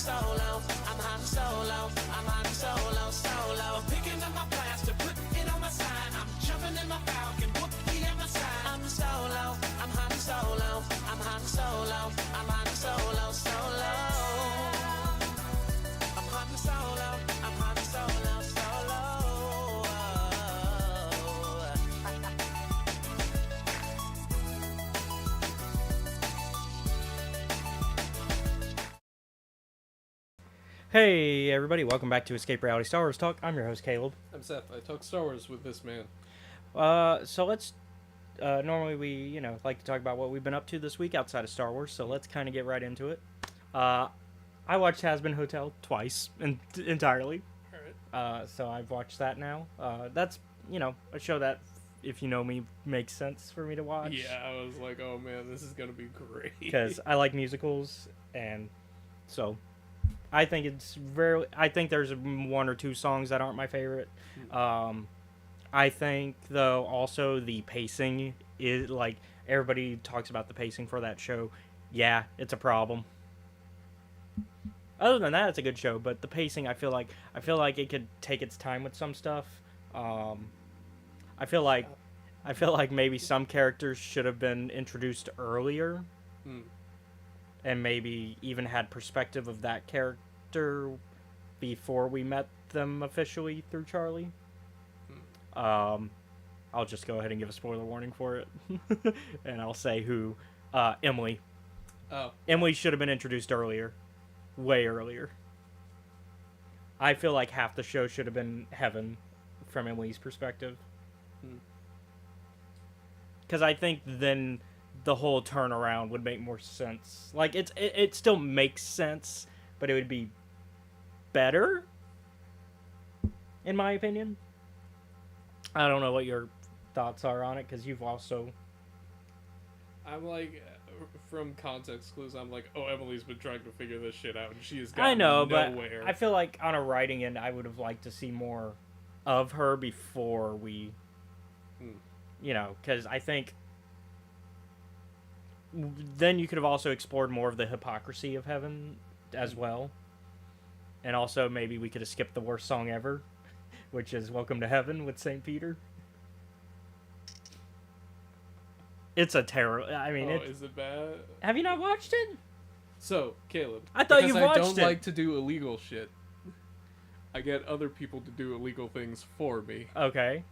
Solo. I'm Han Solo. I'm Han Solo. Solo. Picking up my blaster, putting it on my side. I'm jumping in my Falcon, Wookiee at my side. I'm Solo. I'm Han Solo. I'm Han Solo. I'm Han Solo. Solo. I'm Han Solo. I'm Han Solo. Solo. Hey everybody, welcome back to Escape Reality Star Wars Talk. I'm your host Caleb. I'm Seth. I talk Star Wars with this man. So let's normally we like to talk about what we've been up to this week outside of Star Wars. So let's kind of get right into it. I watched Hazbin Hotel twice entirely. Alright. So I've watched that now. That's a show that, if you know me, makes sense for me to watch. Yeah, I was like, oh man, this is gonna be great. Because I like musicals, and so I think I think there's one or two songs that aren't my favorite. I think, though, also the pacing is, like, everybody talks about the pacing for that show. Yeah, it's a problem. Other than that, it's a good show, but the pacing, I feel like it could take its time with some stuff. I feel like maybe some characters should have been introduced earlier. And maybe even had perspective of that character before we met them officially through Charlie. I'll just go ahead and give a spoiler warning for it. And I'll say who. Emily. Oh. Emily should have been introduced earlier. Way earlier. I feel like half the show should have been Heaven from Emily's perspective. Because I think then the whole turnaround would make more sense. Like, it still makes sense, but it would be better, in my opinion. I don't know what your thoughts are on it, because you've also... I'm like, from context clues, I'm like, oh, Emily's been trying to figure this shit out, and she has gotten nowhere. But I feel like on a writing end, I would have liked to see more of her before we... because I think... Then you could have also explored more of the hypocrisy of Heaven as well. And also maybe we could have skipped the worst song ever, which is Welcome to Heaven with St. Peter. It's a terrible... I mean, is it bad? Have you not watched it? So, Caleb. I thought you watched it. I don't like to do illegal shit. I get other people to do illegal things for me. Okay.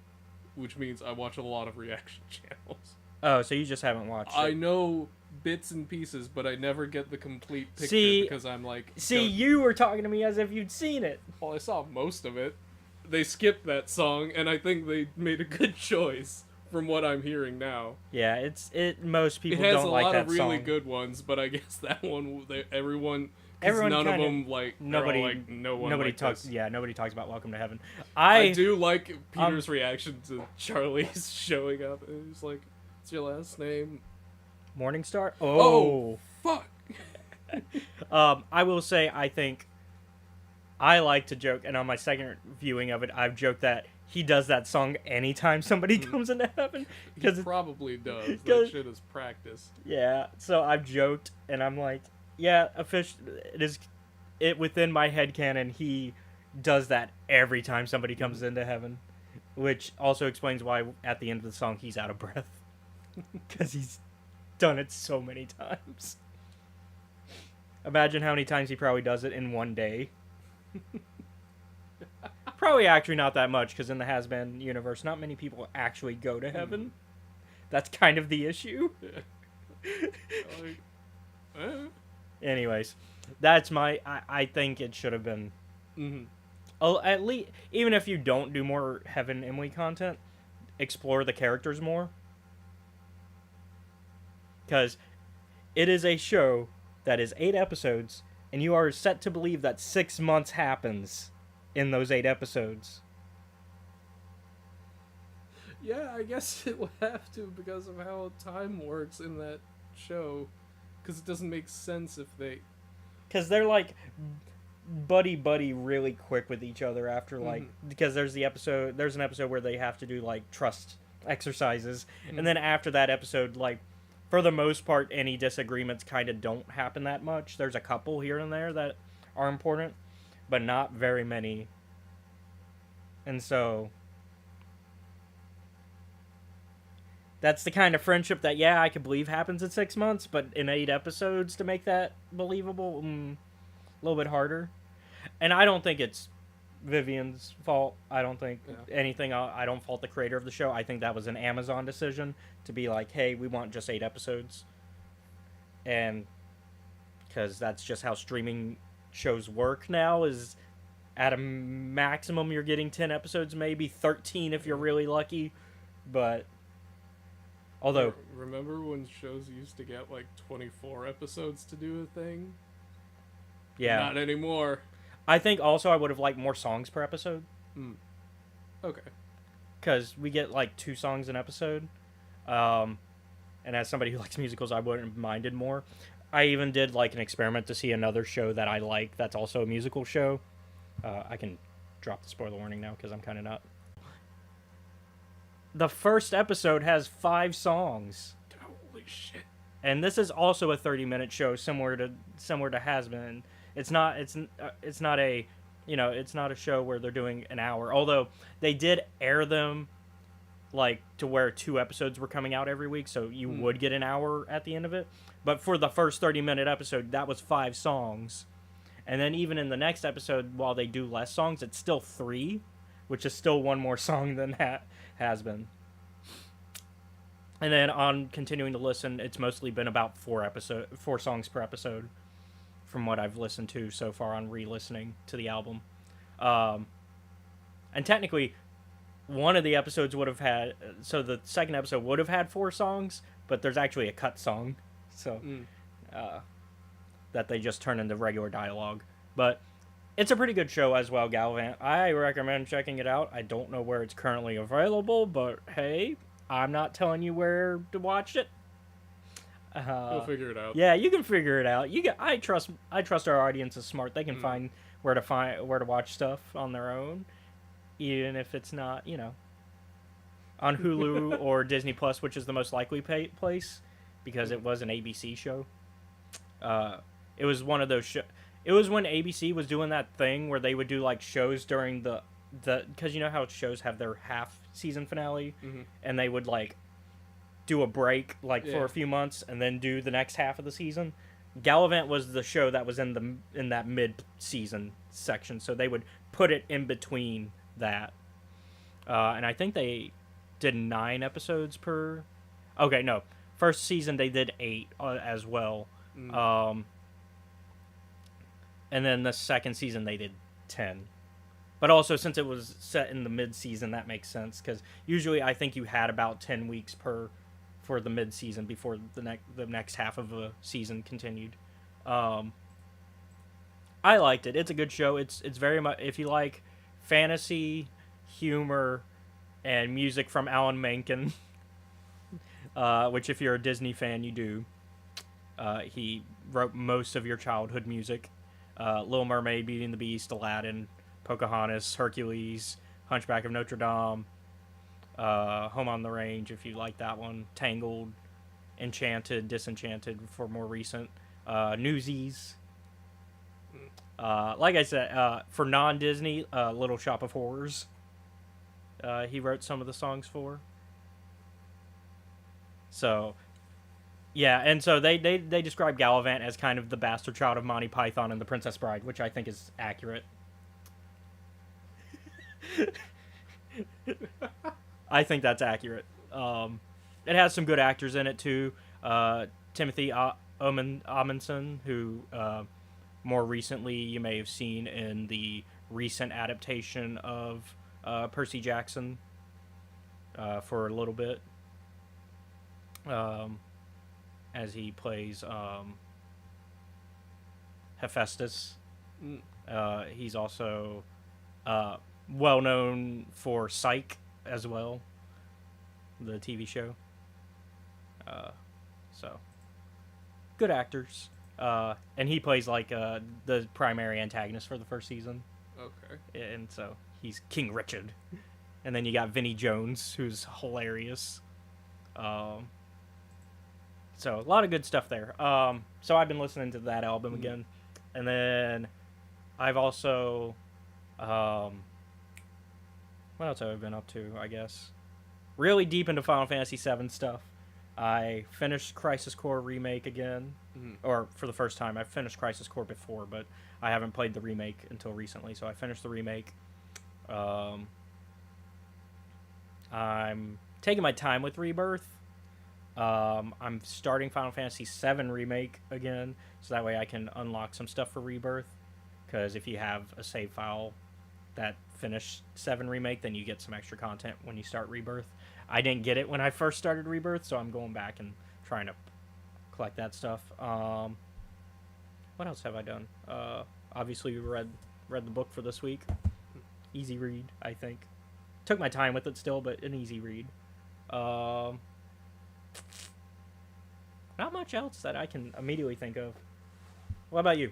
Which means I watch a lot of reaction channels. Oh, so you just haven't watched it. I know bits and pieces, but I never get the complete picture because I'm like... you were talking to me as if you'd seen it. Well, I saw most of it. They skipped that song, and I think they made a good choice from what I'm hearing now. Yeah, most people don't like that song. It has a lot of really good ones, but I guess that one, everyone none of them, like, nobody, no one nobody like talks. this. Yeah, nobody talks about Welcome to Heaven. I do like Peter's reaction to Charlie's showing up. And he's like, "What's your last name?" Morningstar. Oh fuck. I will say, I think I like to joke, and on my second viewing of it, I've joked that he does that song anytime somebody comes into heaven. He probably does. That shit is practice. Yeah, so I've joked, and I'm like, yeah, it within my headcanon, he does that every time somebody comes into heaven. Which also explains why at the end of the song he's out of breath. Because he's done it so many times. Imagine how many times he probably does it in one day. Probably actually not that much, because in the Hazbin universe, not many people actually go to heaven. That's kind of the issue. Anyways, that's I think it should have been... At least, even if you don't do more Heaven Emily content, explore the characters more. Because it is a show that is 8 episodes, and you are set to believe that 6 months happens in those 8 episodes. Yeah, I guess it would have to because of how time works in that show. Because it doesn't make sense if they... Because they're like buddy really quick with each other after like... Because there's an episode where they have to do like trust exercises. And then after that episode, like, for the most part, any disagreements kind of don't happen that much. There's a couple here and there that are important, but not very many. And so that's the kind of friendship that, yeah, I could believe happens in 6 months, but in 8 episodes to make that believable, a little bit harder. And I don't think it's Vivian's fault. I don't think anything. I don't fault the creator of the show. I think that was an Amazon decision to be like, hey, we want just 8 episodes. And because that's just how streaming shows work now, is at a maximum you're getting 10 episodes, maybe 13 if you're really lucky. But although, remember when shows used to get like 24 episodes to do a thing? yeah, Not anymore. I think also I would have liked more songs per episode. Okay. Because we get like 2 songs an episode. And as somebody who likes musicals, I wouldn't have minded more. I even did like an experiment to see another show that I like that's also a musical show. I can drop the spoiler warning now because I'm kind of not. The first episode has 5 songs. Holy shit. And this is also a 30-minute show, similar to Has Been. It's not a, it's not a show where they're doing an hour. Although they did air them like to where 2 episodes were coming out every week, so you would get an hour at the end of it. But for the first 30-minute episode, that was 5 songs. And then even in the next episode, while they do less songs, it's still 3, which is still 1 more song than Has Been. And then on continuing to listen, it's mostly been about 4 songs per episode from what I've listened to so far on re-listening to the album. And technically, one of the episodes would have had... So the second episode would have had 4 songs, but there's actually a cut song. So... that they just turn into regular dialogue. But it's a pretty good show as well, Gallivant. I recommend checking it out. I don't know where it's currently available, but hey, I'm not telling you where to watch it. We'll figure it out. Yeah, you can figure it out. I trust our audience is smart. They can find where to watch stuff on their own, even if it's not, on Hulu or Disney Plus, which is the most likely place because it was an ABC show. It was one of those it was when ABC was doing that thing where they would do like shows during the because you know how shows have their half season finale, and they would like do a break like for a few months and then do the next half of the season. Gallivant was the show that was in that mid season section, so they would put it in between that. And I think they did 9 episodes per. Okay, no, first season they did 8 as well. And then the second season they did 10. But also, since it was set in the mid-season, that makes sense. Because usually I think you had about 10 weeks for the mid-season before the next half of a season continued. I liked it. It's a good show. It's very much... If you like fantasy, humor, and music from Alan Menken, which if you're a Disney fan, you do. He wrote most of your childhood music. Little Mermaid, Beauty and the Beast, Aladdin, Pocahontas, Hercules, Hunchback of Notre Dame, Home on the Range, if you like that one, Tangled, Enchanted, Disenchanted for more recent, Newsies. Like I said, for non-Disney, Little Shop of Horrors, he wrote some of the songs for. So... Yeah, and so they describe Gallivant as kind of the bastard child of Monty Python and the Princess Bride, which I think is accurate. I think that's accurate. It has some good actors in it, too. Timothy Amundsen, who more recently you may have seen in the recent adaptation of Percy Jackson for a little bit. As he plays Hephaestus. He's also well known for Psych as well, the TV show. So, good actors. And he plays like the primary antagonist for the first season. Okay. And so he's King Richard. And then you got Vinnie Jones, who's hilarious. So a lot of good stuff there. So I've been listening to that album again, and then I've also, what else have I been up to? I guess really deep into Final Fantasy VII stuff. I finished Crisis Core Remake again, or for the first time. I've finished Crisis Core before, but I haven't played the remake until recently. So I finished the remake. I'm taking my time with Rebirth. I'm starting Final Fantasy VII Remake again, so that way I can unlock some stuff for Rebirth. Because if you have a save file that finished 7 Remake, then you get some extra content when you start Rebirth. I didn't get it when I first started Rebirth, so I'm going back and trying to collect that stuff. What else have I done? Obviously, we read the book for this week. Easy read, I think. Took my time with it still, but an easy read. Not much else that I can immediately think of. What about you?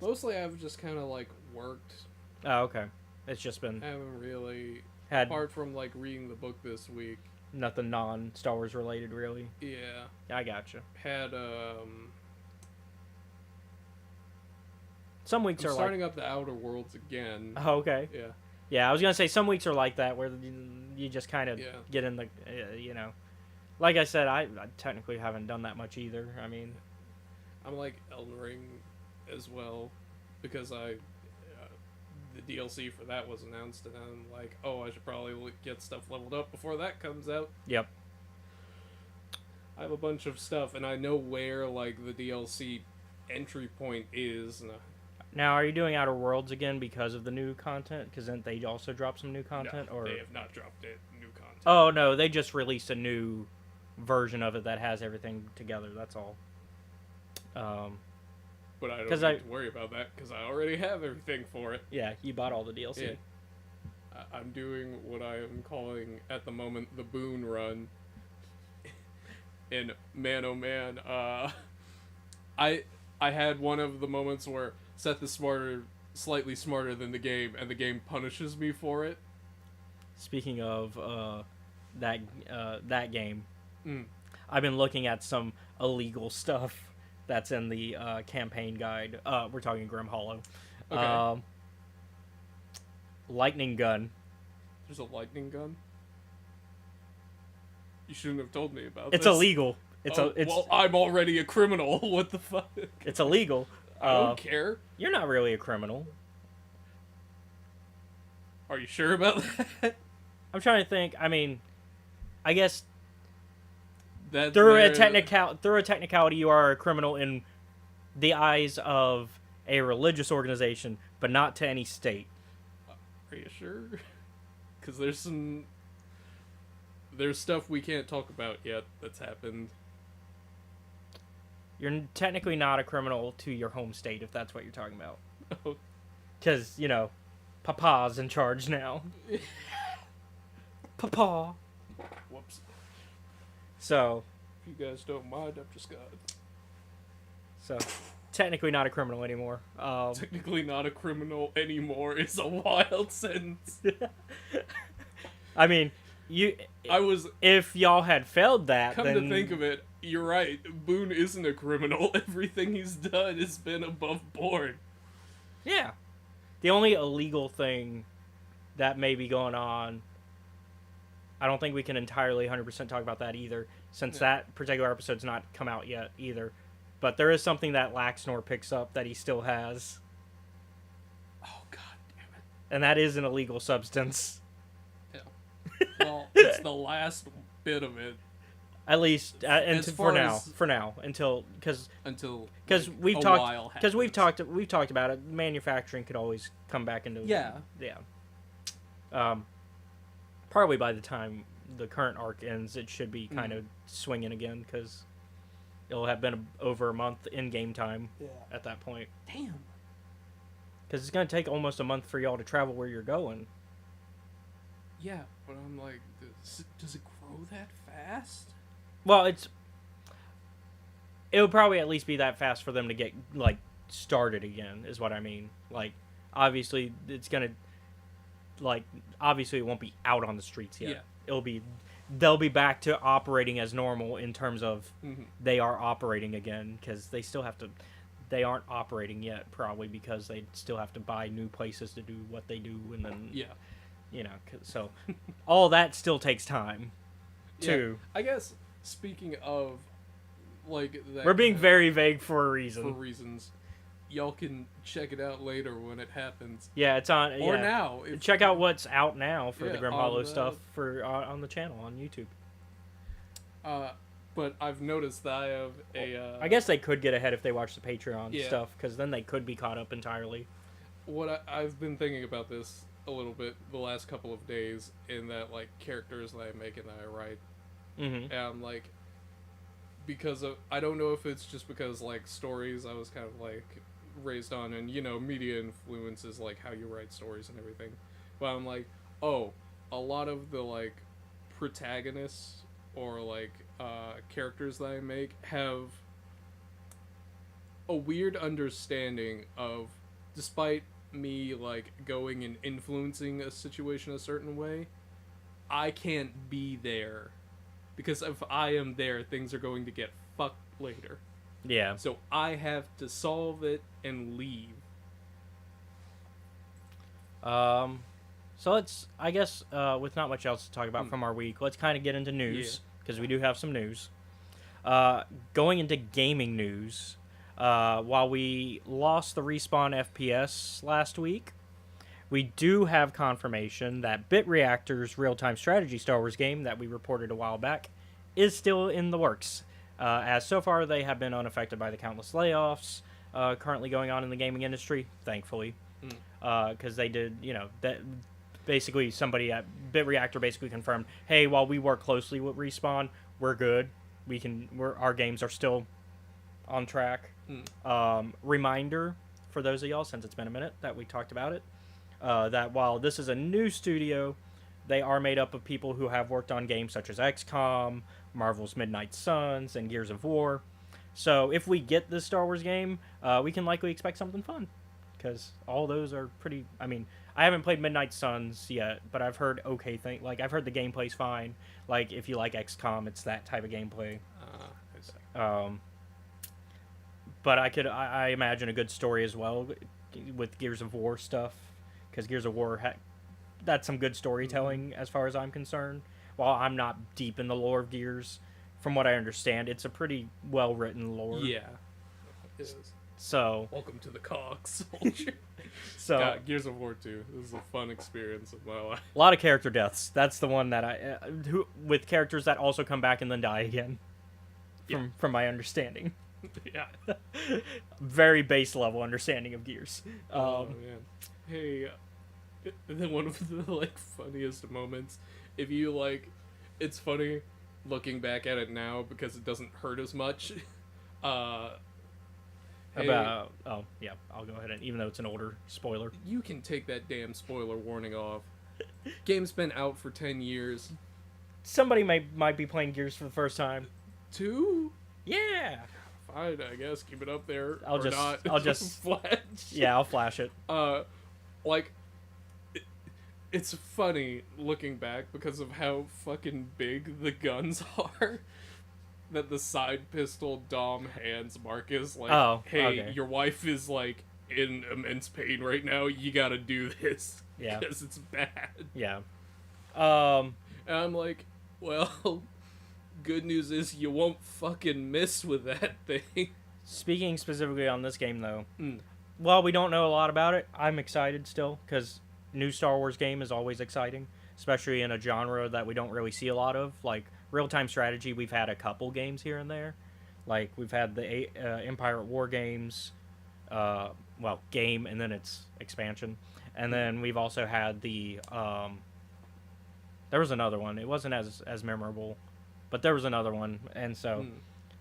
Mostly I've just kind of like worked. Oh, okay. It's just been I haven't really, had apart from like reading the book this week. nothing non-Star Wars related, really. Yeah. I gotcha. Had Some weeks I'm are starting up the Outer Worlds again. Oh, okay. Yeah. Yeah, I was gonna say some weeks are like that where you just kind of get in the, Like I said, I technically haven't done that much either. I mean, I'm like Elden Ring as well, because the DLC for that was announced, and I'm like, oh, I should probably get stuff leveled up before that comes out. Yep. I have a bunch of stuff, and I know where like the DLC entry point is. And Now, are you doing Outer Worlds again because of the new content? Because then they also drop some new content, no, or they have not dropped it. New content. Oh no, they just released a new version of it that has everything together. That's all. But I don't 'cause need to worry about that because I already have everything for it. Yeah, you bought all the DLC. Yeah. I'm doing what I am calling at the moment the Boon Run. And man, oh man, I had one of the moments where Seth is slightly smarter than the game, and the game punishes me for it. Speaking of that game, Mm. I've been looking at some illegal stuff that's in the campaign guide. We're talking Grim Hollow. Okay. Lightning gun. There's a lightning gun? You shouldn't have told me about It's this. illegal. Well, I'm already a criminal. What the fuck? It's illegal. I don't care. You're not really a criminal. Are you sure about that? I'm trying to think. I mean, I guess That's through where- a technicality, you are a criminal in the eyes of a religious organization, but not to any state. Are you sure? Because there's stuff we can't talk about yet that's happened. You're technically not a criminal to your home state, if that's what you're talking about. Oh. Because, Papa's in charge now. Papa. Whoops. So, If you guys don't mind, I've just got technically not a criminal anymore. technically not a criminal anymore is a wild sentence. I mean, if y'all had failed that, Come then to think of it, you're right. Boone isn't a criminal. Everything he's done has been above board. Yeah. The only illegal thing that may be going on, I don't think we can entirely 100% talk about that either, since that particular episode's not come out yet either. But there is something that Laxnor picks up that he still has, Oh, god damn it. and that is an illegal substance. Yeah. Well, it's the last bit of it. At least As for far now, until because until we've a talked while because we've happens. talked about it. Manufacturing could always come back into Yeah. Probably by the time the current arc ends, it should be kind of swinging again because it'll have been over a month in game time at that point. Damn. Because it's going to take almost a month for y'all to travel where you're going. Yeah, but I'm like, does it grow that fast? Well, it would probably at least be that fast for them to get started again, is what I mean. Obviously it's gonna obviously it won't be out on the streets yet. Yeah. It'll be they'll be back to operating as normal in terms of Mm-hmm. they are operating again, because they still have to. They aren't operating yet, probably because they still have to buy new places to do what they do, and then Yeah. so all that still takes time. Too. Yeah. I guess speaking of like that, We're being kind of- very vague for a for reason. reasons. Y'all can check it out later when it happens, Yeah, it's on. or yeah. now. Check out what's out now for the Yeah, Grim on Hollow the- stuff for on the channel on YouTube. But I've noticed that I have a. I guess they could get ahead if they watch the Patreon Yeah. stuff, because then they could be caught up entirely. What I've been thinking about this a little bit the last couple of days, in that like characters that I make and that I write, Mm-hmm. and I'm like, because of, I don't know if it's just because like stories I was kind of like raised on, and media influences like how you write stories and everything, but I'm like, oh, a lot of the like protagonists or like characters that I make have a weird understanding of, despite me like going and influencing a situation a certain way, I can't be there, because if I am there, things are going to get fucked later. Yeah. So I have to solve it and leave. So let's, I guess, with not much else to talk about from our week, let's kind of get into news, because we do have some news. Going into gaming news, while we lost the Respawn FPS last week, we do have confirmation that BitReactor's real-time strategy Star Wars game that we reported a while back is still in the works. As so far, they have been unaffected by the countless layoffs currently going on in the gaming industry, thankfully. Because they did, that basically somebody at BitReactor basically confirmed, hey, while we work closely with Respawn, we're good. Our games are still on track. Reminder for those of y'all, since it's been a minute that we talked about it, that while this is a new studio, they are made up of people who have worked on games such as XCOM, Marvel's Midnight Suns, and Gears of War. So if we get this Star Wars game, we can likely expect something fun, because all those are pretty. I mean, I haven't played Midnight Suns yet, but I've heard okay thing. Like, I've heard the gameplay's fine. Like, if you like XCOM, it's that type of gameplay. But I imagine a good story as well with Gears of War stuff, because Gears of War that's some good storytelling as far as I'm concerned. While I'm not deep in the lore of Gears, from what I understand, it's a pretty well written lore. Yeah. It is. So Welcome to the Cog Soldier. so God, Gears of War 2. This is a fun experience of my life. a lot of character deaths. That's the one that with characters that also come back and then die again. From my understanding. Yeah. Very base level understanding of Gears. Oh man. Hey, and then one of the like funniest moments, if you like, it's funny looking back at it now because it doesn't hurt as much. I'll I'll go ahead, and even though it's an older spoiler, you can take that damn spoiler warning off. Game's been out for 10 years. somebody might be playing Gears for the first time. 2? Yeah. Fine, I guess. Keep it up there. I'll just flash. Yeah, I'll flash it. Like, it's funny looking back because of how fucking big the guns are. That the side pistol Dom hands Marcus, like, Oh, hey, okay. your wife is, like, in immense pain right now. You gotta do this. Yeah. Because it's bad. Yeah. And I'm like, well, good news is you won't fucking miss with that thing. Speaking specifically on this game, though, Mm. while we don't know a lot about it, I'm excited still, because new Star Wars game is always exciting, especially in a genre that we don't really see a lot of. Like, real-time strategy, we've had a couple games here and there. Like, we've had the Empire at War games, game, and then its expansion. And then we've also had the, there was another one. It wasn't as memorable, but there was another one. And so,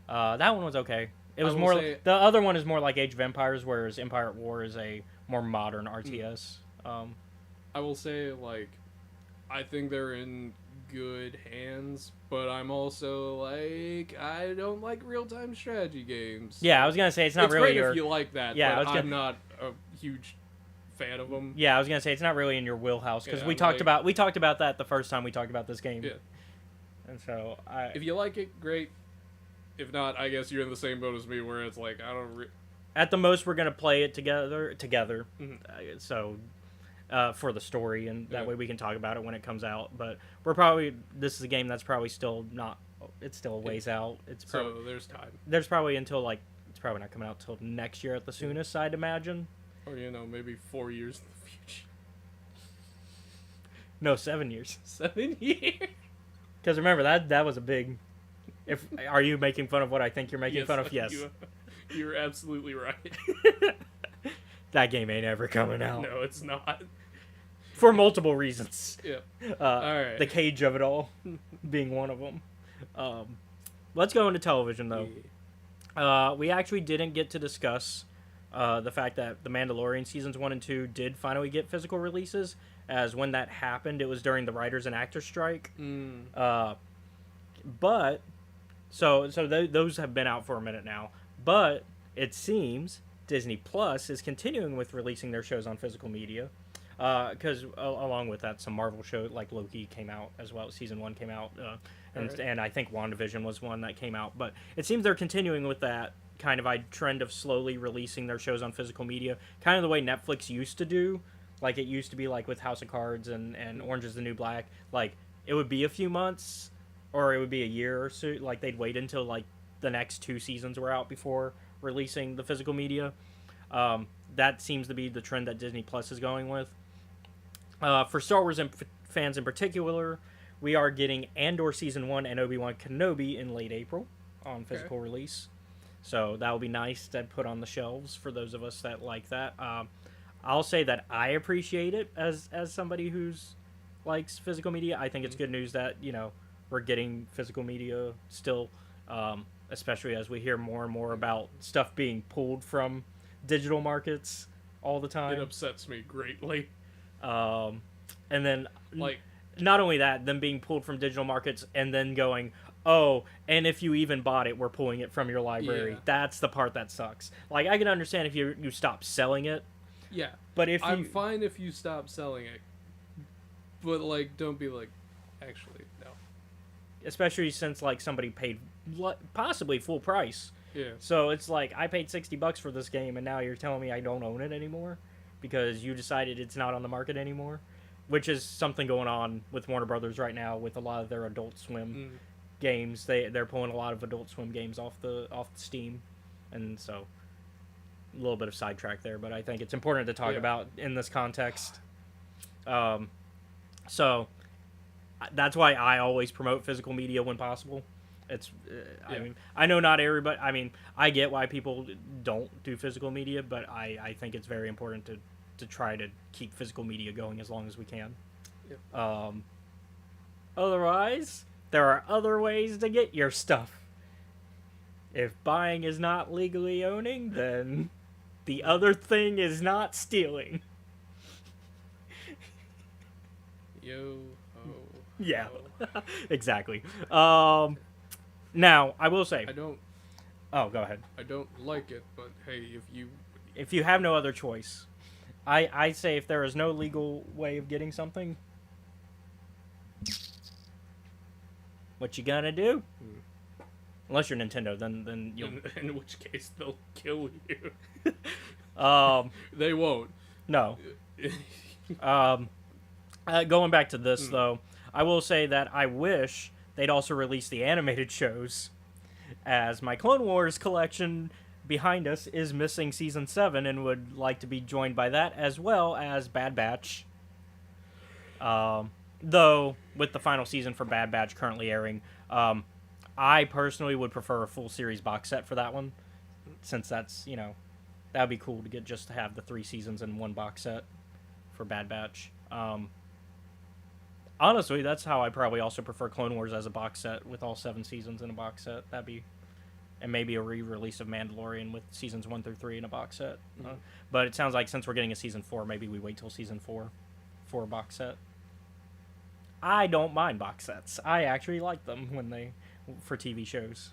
that one was okay. It was more, the other one is more like Age of Empires, whereas Empire at War is a more modern RTS. I will say, like, I think they're in good hands, but I'm also like, I don't like real-time strategy games. Yeah, I was gonna say it's not really great your. if you like that. Yeah, but I'm not a huge fan of them. Yeah, I was gonna say it's not really in your wheelhouse, because Yeah, we talked about that the first time we talked about this game. Yeah. And so If you like it, great. If not, I guess you're in the same boat as me, where it's like I don't. At the most, we're gonna play it together. Mhm. So for the story, and that Yeah. way we can talk about it when it comes out. But this is a game that's probably still not. It's still a ways out. It's So probably there's time, there's probably until like it's probably not coming out till next year at the soonest, I'd imagine. or maybe 4 years in the future. No, 7 years. 7 years. Because remember that was a big. If are you making fun of what I think you're making fun of? Yes. You're absolutely right. That game ain't ever coming out. No, it's not. For multiple reasons. Yeah. Alright. The cage of it all being one of them. Let's go into television, though. We actually didn't get to discuss the fact that The Mandalorian Seasons 1 and 2 did finally get physical releases, as when that happened, it was during the writers and actors strike. But, so those have been out for a minute now. But, it seems Disney Plus is continuing with releasing their shows on physical media. Because along with that, some Marvel shows like Loki came out as well. Season 1 came out, and I think WandaVision was one that came out. But it seems they're continuing with that kind of trend of slowly releasing their shows on physical media, kind of the way Netflix used to do. Like it used to be like with House of Cards and Orange is the New Black. Like it would be a few months, or it would be a year or so. Like they'd wait until like the next 2 seasons were out before releasing the physical media. That seems to be the trend that Disney Plus is going with. For Star Wars fans in particular, we are getting Andor Season 1 and Obi-Wan Kenobi in late April on physical release. So that will be nice to put on the shelves for those of us that like that. I'll say that I appreciate it as somebody who's likes physical media. I think it's good news that, we're getting physical media still, especially as we hear more and more about stuff being pulled from digital markets all the time. It upsets me greatly. And then, like, not only that, them being pulled from digital markets and then going, oh, and if you even bought it, we're pulling it from your library. Yeah. That's the part that sucks. Like, I can understand if you stop selling it. Yeah. But if I'm fine if you stop selling it. But, like, don't be like, actually, no. Especially since, like, somebody paid possibly full price. Yeah. So it's like, I paid $60 for this game, and now you're telling me I don't own it anymore because you decided it's not on the market anymore, which is something going on with Warner Brothers right now with a lot of their Adult Swim games. They're pulling a lot of Adult Swim games off the Steam, and so a little bit of sidetrack there, but I think it's important to talk about in this context. So that's why I always promote physical media when possible. It's I mean, I know not everybody, I mean, I get why people don't do physical media, but I think it's very important to try to keep physical media going as long as we can. Otherwise, there are other ways to get your stuff. If buying is not legally owning, then the other thing is not stealing. Yo ho. Yeah, ho. exactly. Now, I will say... Oh, go ahead. I don't like it, but hey, if you have no other choice, I say if there is no legal way of getting something, what you gonna do? Unless you're Nintendo, then you'll... In which case, they'll kill you. They won't. No. Going back to this, though, I will say that I wish they'd also release the animated shows, as my Clone Wars collection behind us is missing Season 7 and would like to be joined by that, as well as Bad Batch. Though, with the final season for Bad Batch currently airing, I personally would prefer a full series box set for that one, since that's, that would be cool to just have the 3 seasons in one box set for Bad Batch. Honestly, that's how I probably also prefer Clone Wars as a box set with all 7 seasons in a box set. That'd be, and maybe a re-release of Mandalorian with seasons 1 through 3 in a box set. But it sounds like since we're getting a season 4, maybe we wait till season 4 for a box set. I don't mind box sets. I actually like them for TV shows,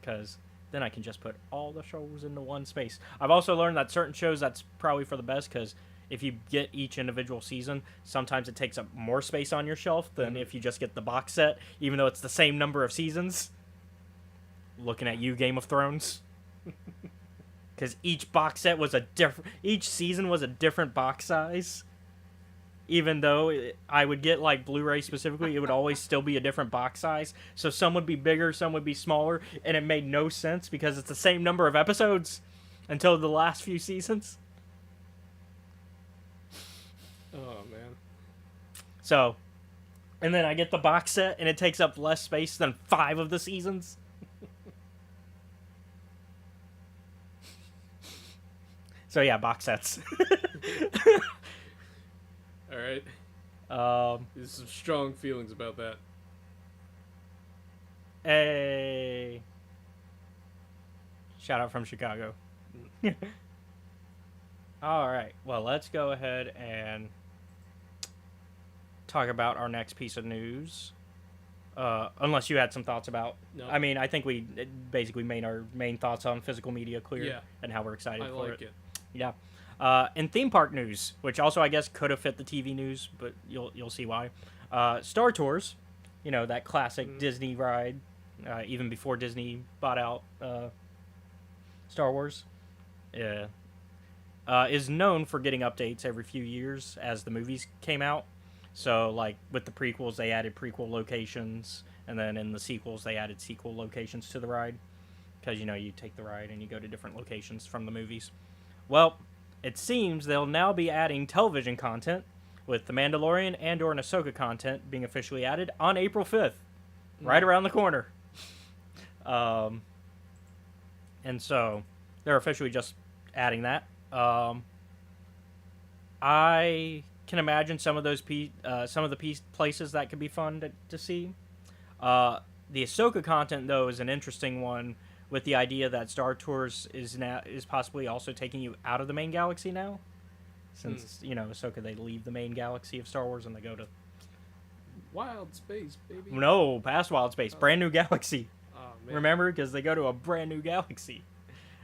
because then I can just put all the shows into one space. I've also learned that certain shows, that's probably for the best, because if you get each individual season, sometimes it takes up more space on your shelf than if you just get the box set, even though it's the same number of seasons. Looking at you, Game of Thrones. Because each box set was each season was a different box size. Even though I would get, like, Blu-ray specifically, it would always still be a different box size. So some would be bigger, some would be smaller, and it made no sense because it's the same number of episodes until the last few seasons. Oh, man. So, and then I get the box set, and it takes up less space than 5 of the seasons. So yeah, box sets. All right. There's some strong feelings about that. Hey. Shout out from Chicago. All right. Well, let's go ahead and talk about our next piece of news. Unless you had some thoughts about. No. I mean, I think we basically made our main thoughts on physical media clear and how we're excited for it. It. Yeah. In theme park news, which also I guess could have fit the TV news, but you'll see why. Star Tours, you know, that classic Disney ride, even before Disney bought out Star Wars, is known for getting updates every few years as the movies came out. So, like, with the prequels, they added prequel locations, and then in the sequels, they added sequel locations to the ride. Because, you know, you take the ride and you go to different locations from the movies. Well, it seems they'll now be adding television content, with The Mandalorian and or Ahsoka content being officially added on April 5th, right around the corner. And so they're officially just adding that. I can imagine some of those places that could be fun to see. The Ahsoka content, though, is an interesting one, with the idea that Star Tours is possibly also taking you out of the main galaxy now, since you know Ahsoka, they leave the main galaxy of Star Wars and they go to wild space, baby. No, past wild space, brand new galaxy. Oh, man. Remember, because they go to a brand new galaxy,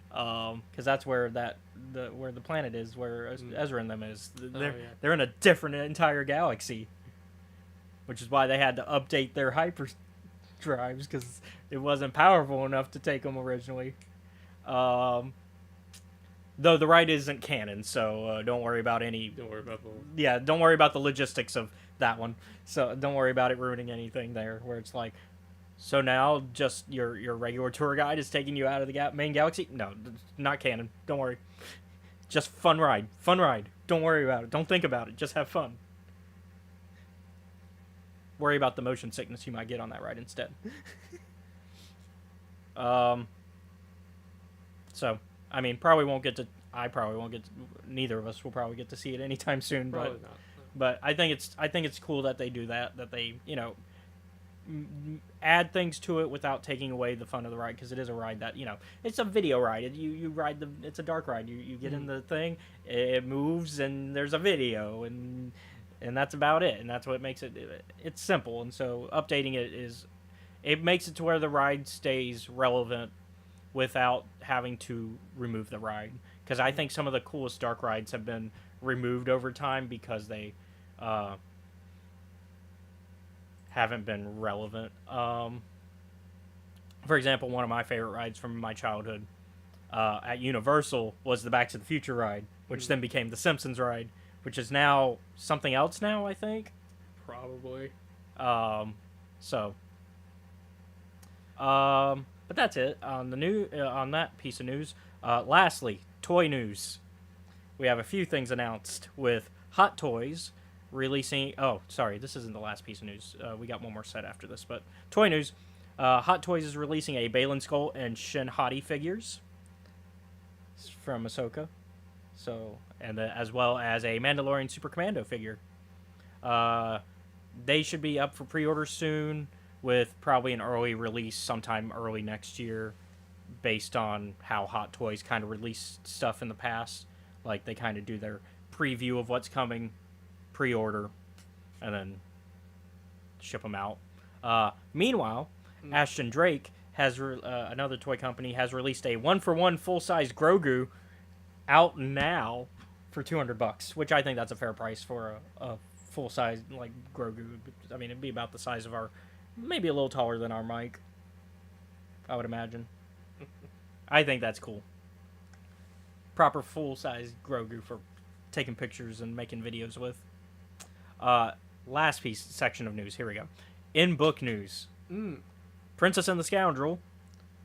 because that's where where the planet is, where Ezra and them is. They're in a different entire galaxy, which is why they had to update their hyper drives, because it wasn't powerful enough to take them originally. Though the ride isn't canon, so don't worry about Don't worry about the. Yeah, don't worry about the logistics of that one. So don't worry about it ruining anything there, where it's like, so now just your regular tour guide is taking you out of the main galaxy? No, not canon. Don't worry. Just fun ride. Fun ride. Don't worry about it. Don't think about it. Just have fun. Worry about the motion sickness you might get on that ride instead. So, I mean, probably won't get to. Neither of us will probably get to see it anytime soon. Probably not. But I think it's cool that they do that. That they, you know, add things to it without taking away the fun of the ride, because it is a ride that, you know, it's a video ride. You ride it's a dark ride. You get in the thing, it moves, and there's a video, and that's about it. And that's what makes it's simple. And so updating it makes it to where the ride stays relevant without having to remove the ride. Because I think some of the coolest dark rides have been removed over time because they haven't been relevant. For example, one of my favorite rides from my childhood at Universal was the Back to the Future ride, which then became the Simpsons ride, which is now something else now, I think. Probably. But that's it on on that piece of news. Lastly, toy news. We have a few things announced, with Hot Toys releasing. Oh, sorry, this isn't the last piece of news. We got one more set after this, but toy news. Hot Toys is releasing a Balin Skull and Shin Hati figures from Ahsoka. So, and as well as a Mandalorian Super Commando figure. They should be up for pre-order soon, with probably an early release sometime early next year, based on how Hot Toys kind of released stuff in the past. Like, they kind of do their preview of what's coming, pre-order, and then ship them out. Meanwhile, Ashton Drake has another toy company has released a 1-for-1 full-size Grogu out now for $200, which I think that's a fair price for a full size like Grogu. I mean, it'd be about the size of our, maybe a little taller than our mic, I would imagine. I think that's cool. Proper full size Grogu for taking pictures and making videos with. Last section of news. Here we go. In book news, Princess and the Scoundrel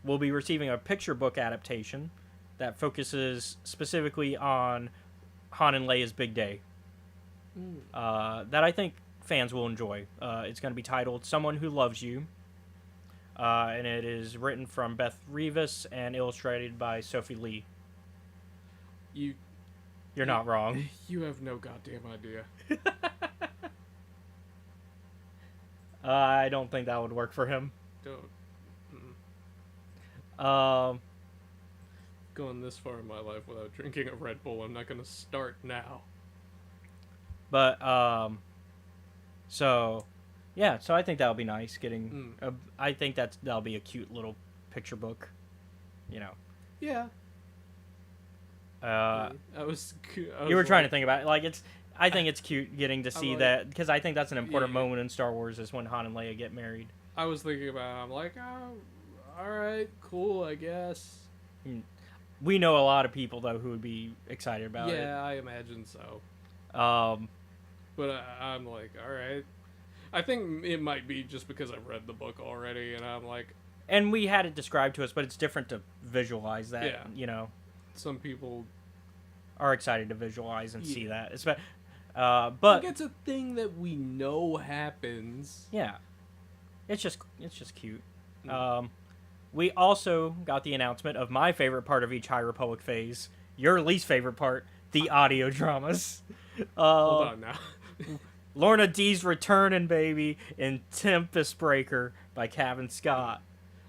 will be receiving a picture book adaptation that focuses specifically on Han and Leia's big day. That I think fans will enjoy. It's going to be titled "Someone Who Loves You," and it is written from Beth Revis and illustrated by Sophie Lee. You're not wrong. You have no goddamn idea. I don't think that would work for him. Don't. Going this far in my life without drinking a Red Bull, I'm not going to start now. But, so I think that'll be nice getting, I think that'll be a cute little picture book, you know. Yeah. You were trying to think about it, like, I think it's cute getting to see that, because I think that's an important moment in Star Wars is when Han and Leia get married. I was thinking about it, I'm like, oh, alright, cool, I guess. We know a lot of people, though, who would be excited about it. Yeah, I imagine so. But I'm like, alright. I think it might be just because I've read the book already, and I'm like... And we had it described to us, but it's different to visualize that, you know. Some people... are excited to visualize and see that. But... Like, it's a thing that we know happens. Yeah. It's just cute. We also got the announcement of my favorite part of each High Republic phase, your least favorite part, the audio dramas. Hold on now. Lorna D's returning, baby, in Tempest Breaker by Cavan Scott.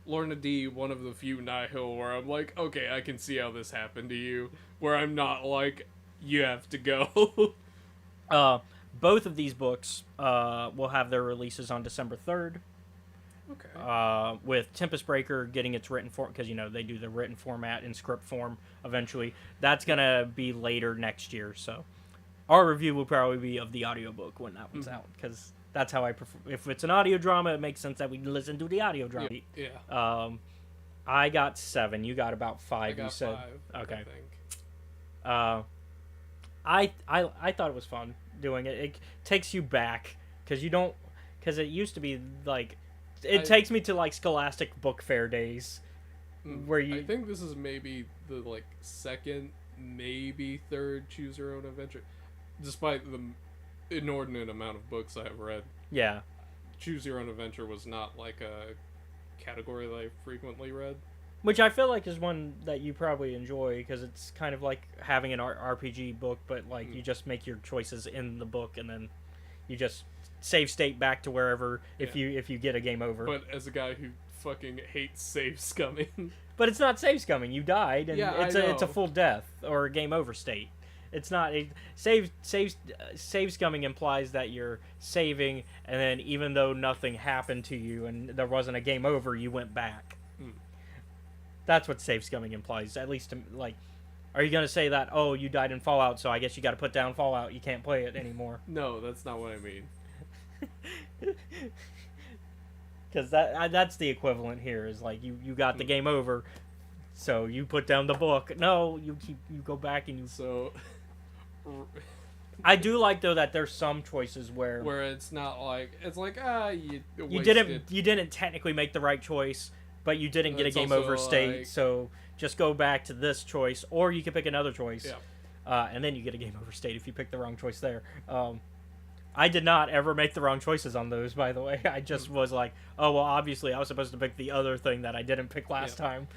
Lorna D, one of the few Nihil where I'm like, okay, I can see how this happened to you. Where I'm not like, you have to go. Both of these books will have their releases on December 3rd. Okay. With Tempest Breaker getting its written form, because, you know, they do the written format in script form eventually. That's going to be later next year, so our review will probably be of the audiobook when that one's out, because that's how I prefer. If it's an audio drama, it makes sense that we listen to the audio drama. Yeah. I got 7. You got about 5. I got you said 5. Okay. I think. I thought it was fun doing it. It takes you back because it used to be like it takes me to like Scholastic Book Fair days where you. I think this is maybe the like second, maybe third Choose Your Own Adventure, despite the inordinate amount of books I have read. Yeah. Choose Your Own Adventure was not like a category that I frequently read. Which I feel like is one that you probably enjoy because it's kind of like having an RPG book, but like you just make your choices in the book and then you just save state back to wherever if you get a game over. But as a guy who fucking hates save scumming. But it's not save scumming. You died and it's a know. full death or a game over state. It's not save scumming implies that you're saving and then even though nothing happened to you and there wasn't a game over, you went back. That's what save scumming implies, at least to, like, are you going to say that, oh, you died in Fallout, so I guess you got to put down Fallout, you can't play it anymore? No, that's not what I mean. Because that's the equivalent here, is like, you got the game over, so you put down the book. No, you go back and you... So... I do like, though, that there's some choices where it's not like, it's like, you didn't technically make the right choice, but you didn't get a game over state, like, so just go back to this choice, or you can pick another choice, and then you get a game over state if you pick the wrong choice there. I did not ever make the wrong choices on those, by the way. I just was like, oh, well, obviously I was supposed to pick the other thing that I didn't pick last time.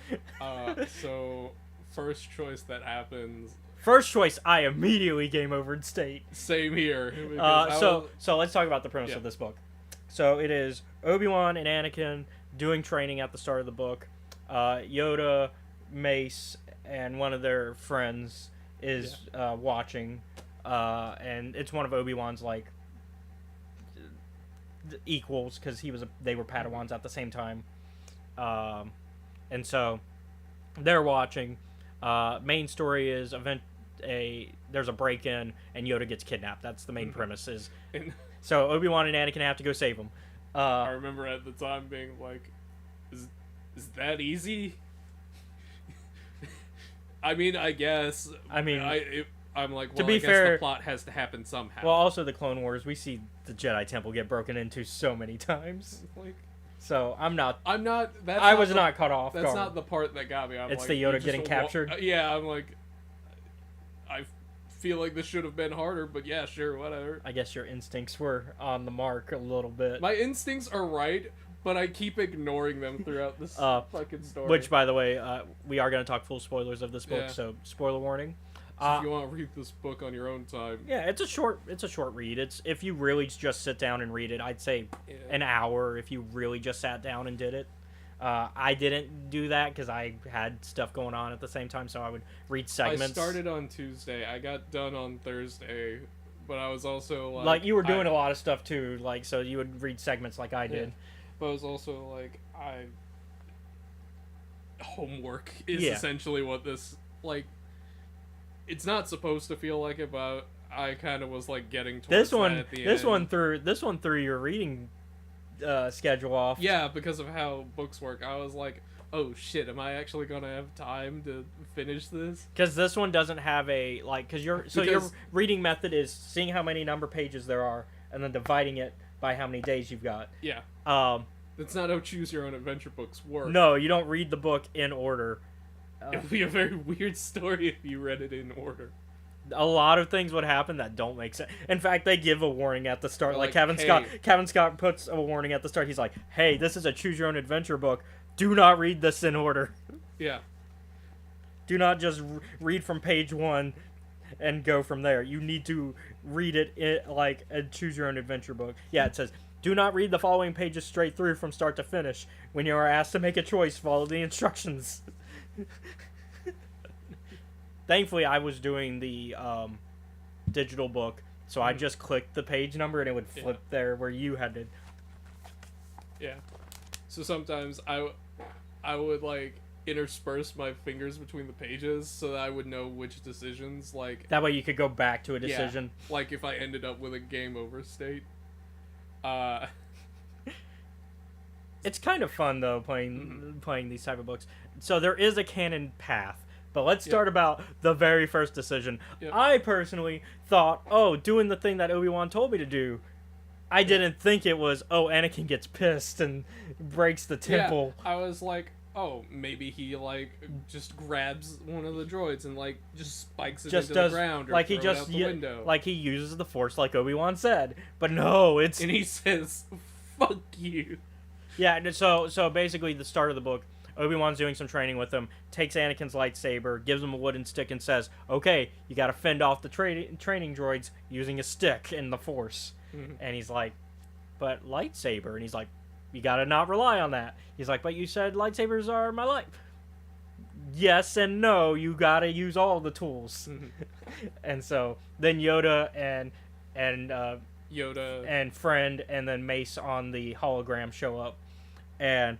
So, first choice that happens... First choice, I immediately game over in state. Same here. So let's talk about the premise of this book. So it is Obi-Wan and Anakin doing training at the start of the book. Yoda, Mace, and one of their friends is watching, and it's one of Obi-Wan's like equals because they were Padawans at the same time, and so they're watching. Main story is there's a break-in and Yoda gets kidnapped. That's the main premise. And So Obi-Wan and Anakin have to go save him. I remember at the time being like, is that easy? I mean, I guess. I'm like, well, to be I guess fair, the plot has to happen somehow. Well, also the Clone Wars, we see the Jedi Temple get broken into so many times. Like, So I'm not. I was not caught off That's guard. not the part that got me. It's like, the Yoda you just getting captured? Yeah, I'm like, I feel like this should have been harder, but yeah, sure, whatever. I guess your instincts were on the mark a little bit. My instincts are right, but I keep ignoring them throughout this fucking story. Which, by the way, we are going to talk full spoilers of this book, Yeah. so spoiler warning. So if you want to read this book on your own time. Yeah, it's a short read. It's if you really just sit down and read it, I'd say an hour if you really just sat down and did it. I didn't do that because I had stuff going on at the same time, so I would read segments. I started on Tuesday. I got done on Thursday, but I was also like you were doing a lot of stuff too, like so you would read segments like I did. But I was also like homework is essentially what this like. It's not supposed to feel like it, but I kind of was like getting towards that at the end. This one threw your reading schedule off. Yeah, because of how books work. I was like, oh shit, am I actually gonna have time to finish this? Because this one doesn't have a because your reading method is seeing how many number pages there are and then dividing it by how many days you've got. Yeah. That's not how choose your own adventure books work. No, you don't read the book in order. It would be a very weird story if you read it in order. A lot of things would happen that don't make sense. In fact, they give a warning at the start. Like hey. Cavan Scott puts a warning at the start. He's like, "Hey, this is a choose your own adventure book. Do not read this in order. Yeah. Do not just read from page 1 and go from there. You need to read it like a choose your own adventure book." Yeah, it says, "Do not read the following pages straight through from start to finish. When you are asked to make a choice, follow the instructions." Thankfully, I was doing the digital book, so I just clicked the page number and it would flip there where you had to. Yeah. So sometimes I would like intersperse my fingers between the pages so that I would know which decisions like. That way you could go back to a decision. Yeah, like if I ended up with a game over state. It's kind of fun though playing these type of books. So there is a canon path. But let's start about the very first decision. Yep. I personally thought, doing the thing that Obi-Wan told me to do. I didn't think it was, Anakin gets pissed and breaks the temple. Yeah, I was like, maybe he, like, just grabs one of the droids and, like, just spikes it into the ground or like it out the window. Like he uses the Force like Obi-Wan said. But no, it's... And he says, fuck you. Yeah, so basically the start of the book, Obi-Wan's doing some training with him, takes Anakin's lightsaber, gives him a wooden stick, and says, "Okay, you gotta fend off the training droids using a stick in the Force." Mm-hmm. And he's like, "But lightsaber?" And he's like, "You gotta not rely on that." He's like, "But you said lightsabers are my life." Yes and no, you gotta use all the tools. Mm-hmm. And so then Yoda and Yoda and Friend and then Mace on the hologram show up, and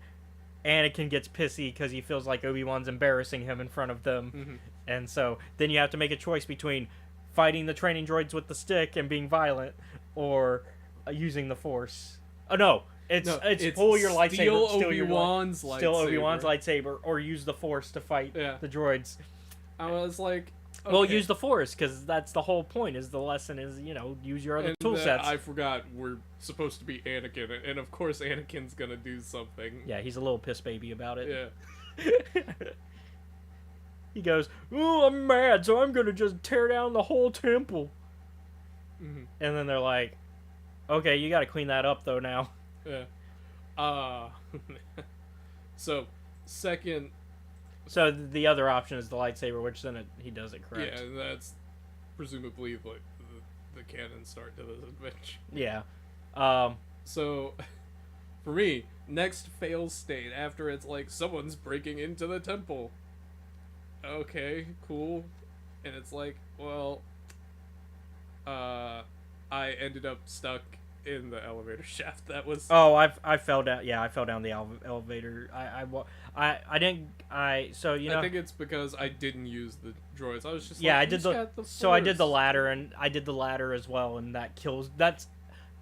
Anakin gets pissy because he feels like Obi-Wan's embarrassing him in front of them. Mm-hmm. And so then you have to make a choice between fighting the training droids with the stick and being violent or using the Force. Oh, no. It's pull your lightsaber, steal Obi-Wan's lightsaber. Steal Obi-Wan's lightsaber or use the Force to fight the droids. I was like... Okay. Well, use the Force, because that's the whole point, is the lesson is, use your other tool sets. I forgot we're supposed to be Anakin, and of course Anakin's gonna do something. Yeah, he's a little piss baby about it. Yeah. He goes, "Ooh, I'm mad, so I'm gonna just tear down the whole temple." Mm-hmm. And then they're like, "Okay, you gotta clean that up, though, now." Yeah. So, second... So the other option is the lightsaber, which then he does it correct. Yeah, and that's presumably like the canon start to this adventure. Yeah. So, for me, next fail state after it's like someone's breaking into the temple. Okay, cool. And it's like, well, I ended up stuck in the elevator shaft. That was. Oh, I fell down. Yeah, I fell down the elevator. I didn't. So you know. I think it's because I didn't use the droids. I was just Yeah, like, I did the. So I did the ladder, and I did the ladder as well, and that kills. That's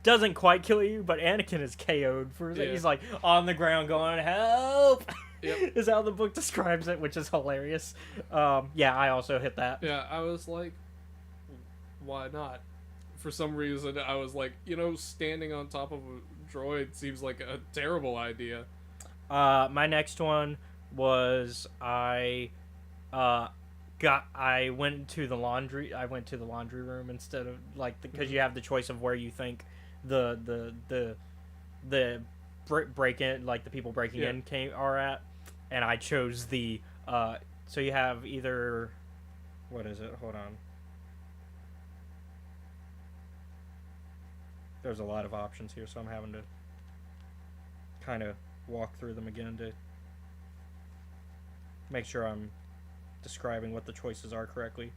doesn't quite kill you, but Anakin is KO'd for. Yeah. He's like on the ground going help. Yep. Is how the book describes it, which is hilarious. Yeah, I also hit that. Yeah, I was like, why not? For some reason, I was like, standing on top of a droid seems like a terrible idea. My next one was I went to the laundry. I went to the laundry room instead of because you have the choice of where you think the break in, like the people breaking in are at, and I chose the so you have either, what is it? Hold on. There's a lot of options here, so I'm having to kind of walk through them again to make sure I'm describing what the choices are correctly.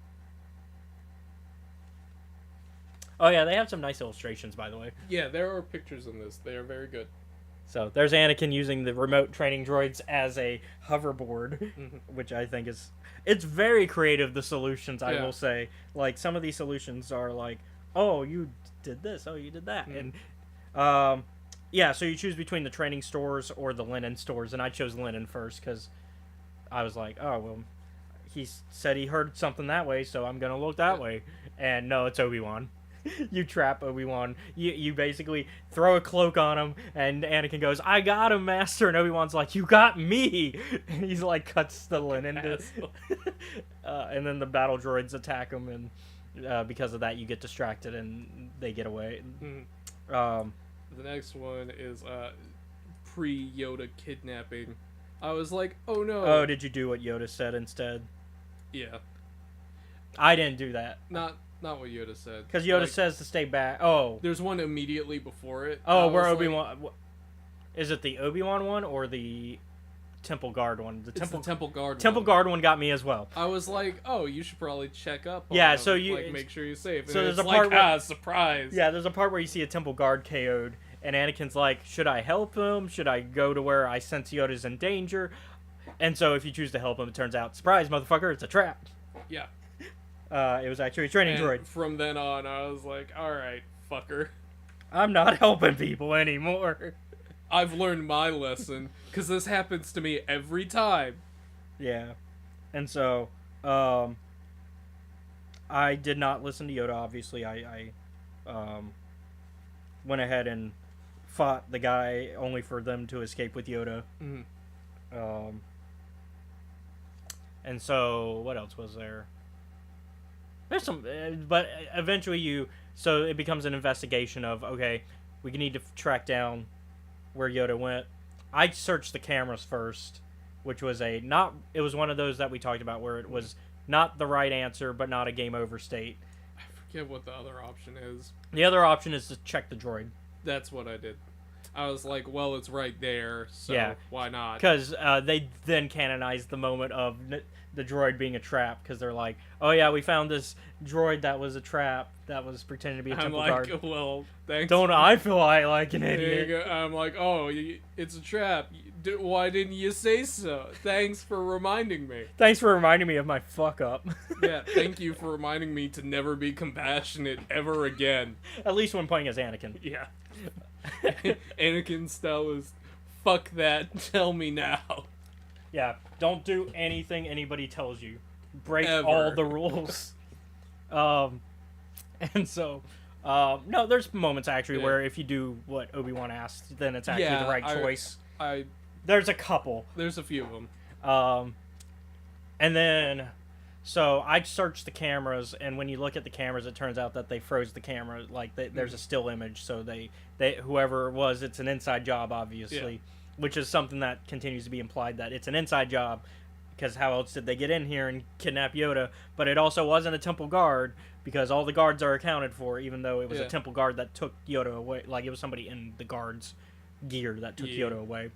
Oh yeah, they have some nice illustrations, by the way. Yeah, there are pictures in this. They are very good. So there's Anakin using the remote training droids as a hoverboard, which I think it's very creative, the solutions, I will say. Like, some of these solutions are like, oh, you did this, oh, you did that. And yeah, so you choose between the training stores or the linen stores, and I chose linen first because I was like, oh, well, he said he heard something that way, so I'm going to look that way. And no, it's Obi-Wan. You trap Obi-Wan. You basically throw a cloak on him, and Anakin goes, I got him, Master. And Obi-Wan's like, you got me. And he's like, cuts the linen. And then the battle droids attack him, and because of that, you get distracted, and they get away. The next one is pre-Yoda kidnapping. I was like, oh no. Oh, did you do what Yoda said instead? Yeah. I didn't do that. Not what Yoda said. Because Yoda says to stay back. Oh. There's one immediately before it. Oh, where Obi-Wan... Is it the Obi-Wan one or the Temple Guard one? It's the Temple Guard one. Temple Guard one got me as well. I was like, oh, you should probably check up on yeah, them, so you... make sure you're safe. And so there's it's a part where, surprise. Yeah, there's a part where you see a Temple Guard KO'd, and Anakin's like, should I help him? Should I go to where I sense Yoda's in danger? And so if you choose to help him, it turns out, surprise, motherfucker, it's a trap. Yeah. It was actually a training droid. From then on, I was like, alright, fucker. I'm not helping people anymore. I've learned my lesson, because this happens to me every time. Yeah. And so, I did not listen to Yoda, obviously. I went ahead and fought the guy only for them to escape with Yoda. And so, what else was there? There's some, but eventually so it becomes an investigation of, okay, we need to track down where Yoda went. I searched the cameras first, which was it was one of those that we talked about where it was not the right answer, but not a game over state. I forget what the other option is. The other option is to check the droid. That's what I did. I was like, well, it's right there, so why not? Because they then canonized the moment of the droid being a trap, because they're like, oh yeah, we found this droid that was a trap, that was pretending to be a Temple Guard. Well, thanks. Don't I feel like an idiot? I'm like, oh, it's a trap. Why didn't you say so? Thanks for reminding me. Thanks for reminding me of my fuck up. Yeah, thank you for reminding me to never be compassionate ever again. At least when playing as Anakin. Yeah. Anakin style is, fuck that, tell me now. Yeah, don't do anything anybody tells you. Break Ever. all the rules. And so, no, there's moments actually where if you do what Obi-Wan asked, then it's actually the right choice. There's a couple. There's a few of them. And then, so I searched the cameras, and when you look at the cameras, it turns out that they froze the camera. Like, there's a still image, so they whoever it was, it's an inside job, obviously. Yeah. Which is something that continues to be implied, that it's an inside job, because how else did they get in here and kidnap Yoda? But it also wasn't a Temple Guard, because all the guards are accounted for, even though it was a Temple Guard that took Yoda away. Like, it was somebody in the guard's gear that took Yoda away.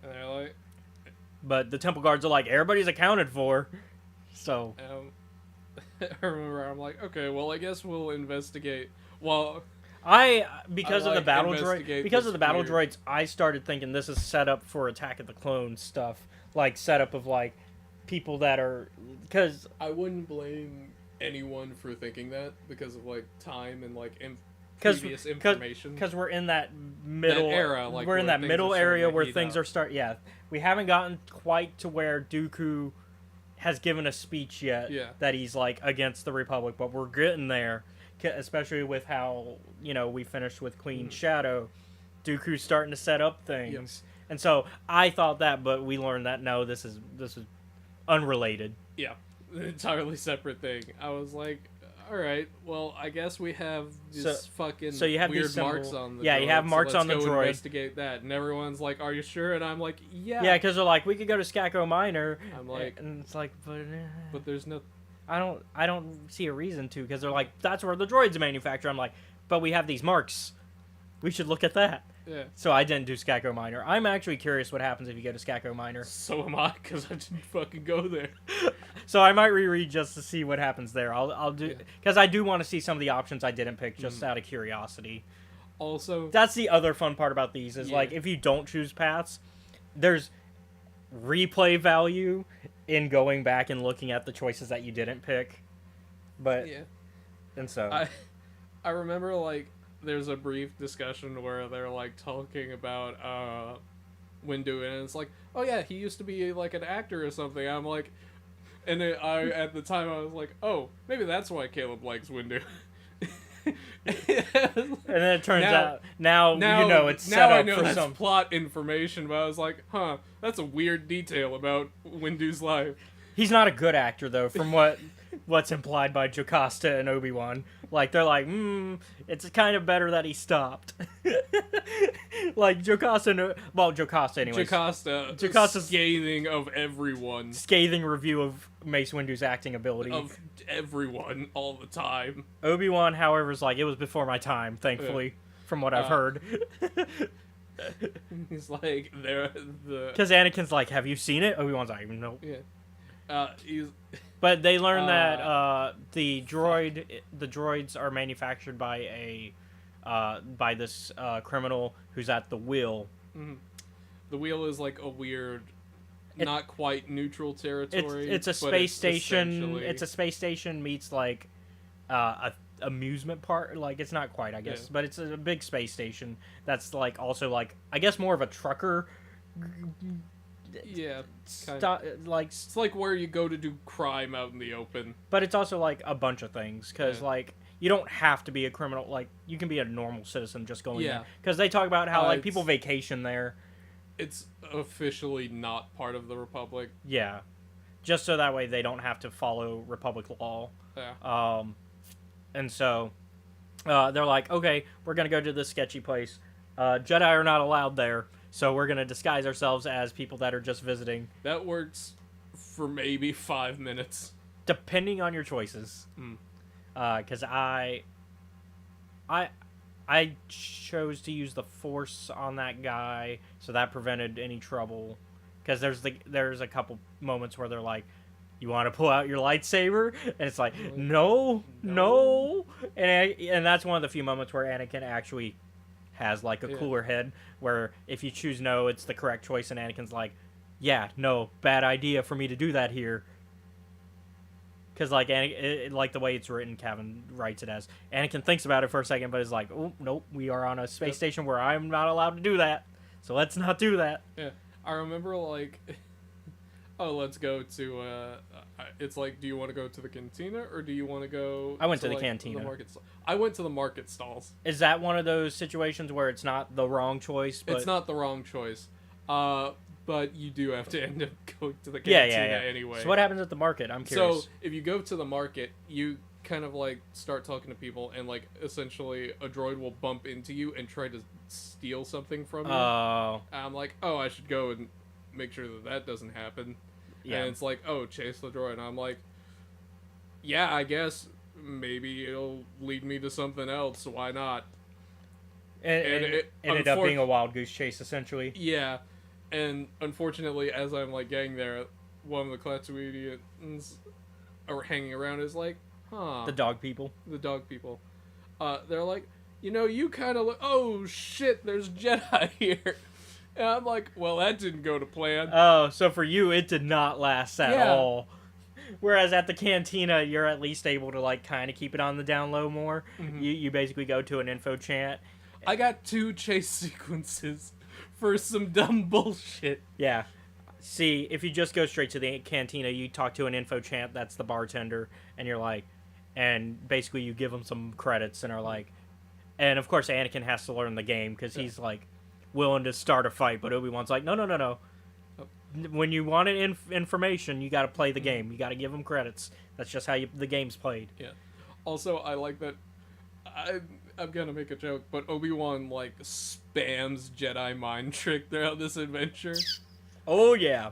And they're like... But the Temple Guards are like, everybody's accounted for. So... I remember, I'm like, okay, well, I guess we'll investigate. Well... Because of the like, battle investigate because of this the battle weird- droids, I started thinking this is set up for Attack of the Clones stuff, like setup of like people that are because I wouldn't blame anyone for thinking that because of like time and like because previous information. we're in that middle era, like, we're in where that things middle are starting area to where heat things up. are we haven't gotten quite to where Dooku has given a speech yet Yeah. that he's like against the Republic, but we're getting there, especially with how we finished with Queen Shadow. Dooku's starting to set up things, and so I thought that, but we learned that no, this is unrelated. Yeah, an entirely separate thing. I was like, all right, well, I guess we have this fucking so you have weird these marks symbol- on the yeah, droid, you have marks so on the let's go droid. investigate that, and everyone's like, are you sure? And I'm like, yeah. Yeah, because they're like, we could go to Skako Minor. I'm like, and it's like, but there's no. I don't see a reason to, because they're like, that's where the droids manufacture. I'm like, but we have these marks. We should look at that. Yeah. So I didn't do Skako Minor. I'm actually curious what happens if you go to Skako Minor. So am I, because I didn't fucking go there. So I might reread just to see what happens there. I'll do, because I do want to see some of the options I didn't pick just out of curiosity. Also, That's the other fun part about these is like, if you don't choose paths, there's replay value in going back and looking at the choices that you didn't pick. But yeah. and so I remember like there's a brief discussion where they're like talking about Windu, and it's like, oh yeah, he used to be like an actor or something. I'm like, and I at the time I was like, oh, maybe that's why Caleb likes Windu. and then it turns out now it's now set I up know for that's some. plot information, but I was like, huh, that's a weird detail about Windu's life. He's not a good actor though, from what's implied by Jocasta and Obi-Wan. Like they're like, it's kind of better that he stopped. Like Jocasta anyways. Jocasta's scathing of everyone. Scathing review of Mace Windu's acting ability. Of everyone all the time. Obi-Wan, however, is like, it was before my time, thankfully, from what I've heard. He's like, they're the. Because Anakin's like, have you seen it? Obi-Wan's like, no. Yeah. He's. But they learn that the droids are manufactured by by this criminal who's at the wheel. Mm-hmm. The wheel is like a weird, not quite neutral territory. It's a space station. It's a space station meets like a amusement park. Like it's not quite, I guess, but it's a big space station that's like also like I guess more of a trucker. Yeah, like it's like where you go to do crime out in the open. But it's also like a bunch of things because like you don't have to be a criminal. Like you can be a normal citizen just going there. Because they talk about how like people vacation there. It's officially not part of the Republic. Yeah, just so that way they don't have to follow Republic law. Yeah. And so they're like, okay, we're gonna go to this sketchy place. Jedi are not allowed there. So we're going to disguise ourselves as people that are just visiting. That works for maybe 5 minutes. Depending on your choices. Because I chose to use the Force on that guy, so that prevented any trouble. Because there's a couple moments where they're like, you want to pull out your lightsaber? And it's like, no. And that's one of the few moments where Anakin actually has like a cooler head, where if you choose no, it's the correct choice, and Anakin's like, yeah, no, bad idea for me to do that here. Because like like the way it's written, Cavan writes it as Anakin thinks about it for a second, but is like, oh nope, we are on a space station where I'm not allowed to do that, so let's not do that. Yeah, I remember like, oh, let's go to. It's like, do you want to go to the cantina or do you want to go? I went to the like, cantina. The market I went to the market stalls. Is that one of those situations where it's not the wrong choice? But... It's not the wrong choice. But you do have to end up going to the cantina anyway. So what happens at the market? I'm curious. So if you go to the market, you kind of like start talking to people, and like essentially a droid will bump into you and try to steal something from you. Oh. I'm like, oh, I should go and make sure that doesn't happen. Yeah. And it's like, oh, chase the droid. And I'm like, yeah, I guess maybe it'll lead me to something else. Why not? And it ended up being a wild goose chase, essentially. Yeah. And unfortunately, as I'm like getting there, one of the Klaatuians are hanging around is like, huh. The dog people. The dog people. They're like, you know, you kind of look, oh shit, there's Jedi here. And I'm like, well, that didn't go to plan. Oh, so for you, it did not last at Yeah. all. Whereas at the cantina, you're at least able to like kind of keep it on the down low more. You basically go to an info chant. I got 2 chase sequences for some dumb bullshit. Yeah. See, if you just go straight to the cantina, you talk to an info chant, that's the bartender, and you're like, and basically you give them some credits and are like, and of course Anakin has to learn the game because he's like willing to start a fight, but Obi-Wan's like, no. When you want information, you got to play the game. You got to give them credits. That's just how the game's played. Yeah. Also, I like that. I'm gonna make a joke, but Obi-Wan like spams Jedi mind trick throughout this adventure. Oh yeah,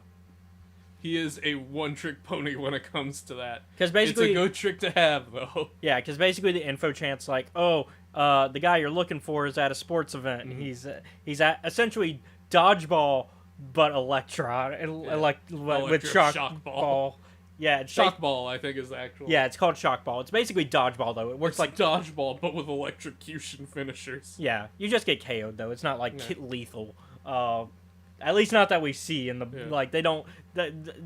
He is a one-trick pony when it comes to that. because basically, It's a good trick to have, though. yeah, because basically the info chant's like, oh, the guy you're looking for is at a sports event. Mm-hmm. He's at essentially dodgeball, but electron and with shock ball. Yeah, it's Shock ball, I think, is the actual. Yeah, it's called shock ball. It's basically dodgeball though. It works It's like dodgeball, but with electrocution finishers. yeah. You just get KO'd though. It's not like lethal. At least not that we see in the like they don't.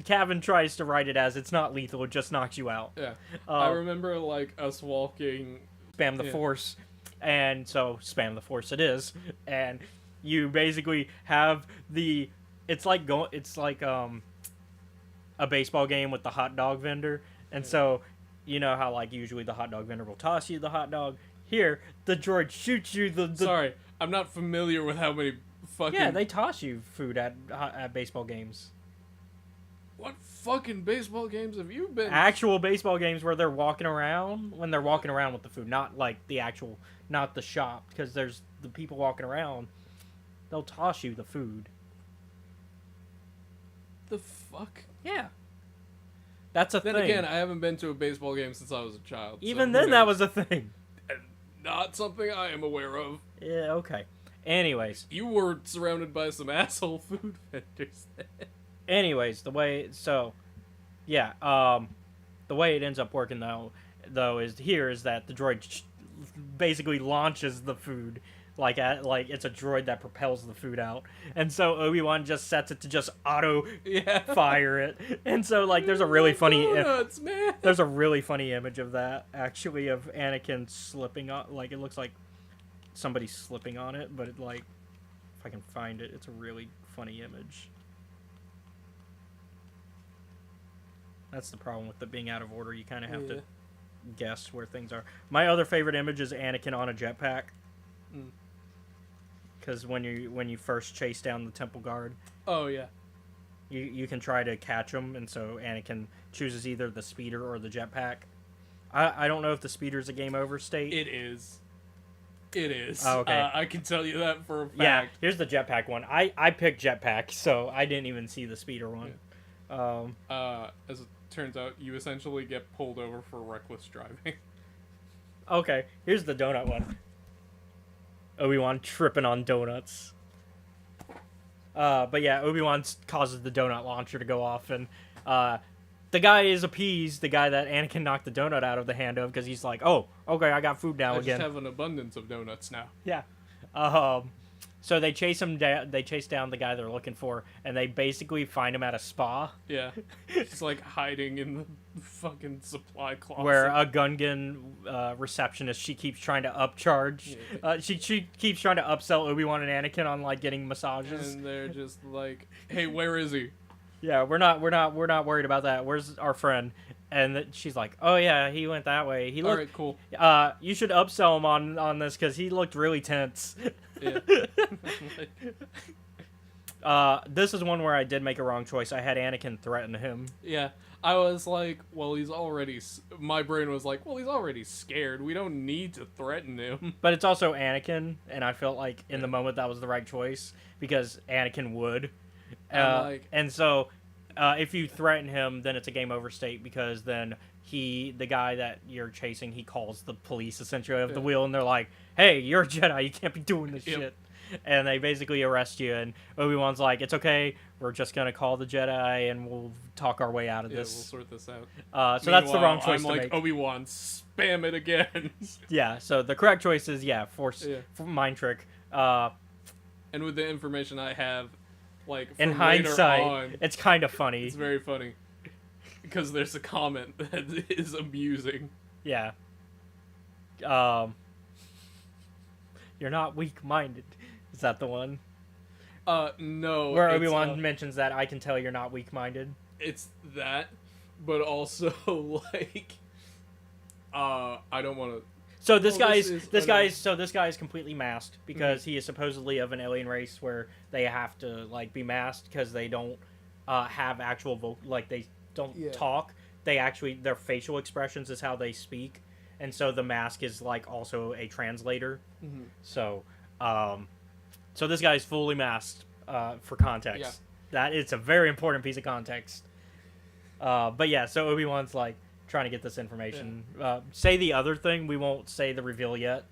Cavan tries to write it as it's not lethal. It just knocks you out. Yeah, I remember like us walking. Spam the force, and so spam the force it is, and you basically have the. It's like a baseball game with the hot dog vendor, and so you know how like usually the hot dog vendor will toss you the hot dog. Here, the droid shoots you the. Sorry, I'm not familiar with how many fucking. Yeah, they toss you food at baseball games. What fucking baseball games have you been? Actual baseball games where they're walking around when they're walking around with the food, not like the actual, not the shop, because there's the people walking around. They'll toss you the food. The fuck? Yeah. That's a Then thing. again, I haven't been to a baseball game since I was a child. Even so then, that was a thing. not something I am aware of. Yeah, okay. Anyways, You were surrounded by some asshole food vendors. the way the way it ends up working though is that the droid basically launches the food like it's a droid that propels the food out, and so Obi-Wan just sets it to just auto fire it, and so like there's a really funny Donuts, man. there's a really funny image of that actually of Anakin slipping on, like it looks like somebody's slipping on it, but it like if I can find it, it's a really funny image. That's the problem with it being out of order. You kind of have to guess where things are. My other favorite image is Anakin on a jetpack. Because when you first chase down the temple guard, Oh yeah. you can try to catch him, and so Anakin chooses either the speeder or the jetpack. I don't know if the speeder's a game over state. It is. It is. Oh, okay. I can tell you that for a fact. Yeah, here's the jetpack one. I picked jetpack, so I didn't even see the speeder one. As it turns out, you essentially get pulled over for reckless driving. Okay, here's the donut one. Obi-Wan tripping on donuts. But yeah, Obi-Wan causes the donut launcher to go off, and the guy is appeased, the guy that Anakin knocked the donut out of the hand of, because he's like, oh, okay, I got food now I again. just have an abundance of donuts now. Yeah. So they chase him down. They chase down the guy they're looking for, and they basically find him at a spa. Yeah. Just like hiding in the fucking supply closet. Where a Gungan receptionist, she keeps trying to upcharge. She keeps trying to upsell Obi-Wan and Anakin on like getting massages. And they're just like, hey, where is he? Yeah, we're not worried about that. Where's our friend? And she's like, oh yeah, he went that way. He looked. All right, cool. You should upsell him on this because he looked really tense. Yeah. This is one where I did make a wrong choice. I had Anakin threaten him. Yeah. I was like, well, he's already... My brain was like, well, he's already scared. We don't need to threaten him. But it's also Anakin, and I felt like in the moment that was the right choice because Anakin would. And so if you threaten him, then it's a game over state because then the guy that you're chasing, he calls the police essentially of the wheel, and they're like, "Hey, you're a Jedi. You can't be doing this shit." And they basically arrest you. And Obi-Wan's like, "It's okay. We're just gonna call the Jedi, and we'll talk our way out of this. We'll sort this out." So that's the wrong choice I'm to like, make. Obi-Wan, spam it again. Yeah. So the correct choice is force mind trick. And with the information I have, like In from later hindsight, on, it's kind of funny. it's very funny because there's a comment that is amusing. Yeah. You're not weak-minded. Is that the one? No. Where it's, Obi-Wan mentions that I can tell you're not weak-minded. It's that, but also like, I don't want to. So this guy's completely masked because Mm-hmm. he is supposedly of an alien race where they have to like be masked because they don't have actual they don't talk. They actually their facial expressions is how they speak, and so the mask is like also a translator. Mm-hmm. So, so this guy's fully masked for context. Yeah. That it's a very important piece of context. But yeah, so Obi-Wan's like trying to get this information. Say the other thing. We won't say the reveal yet.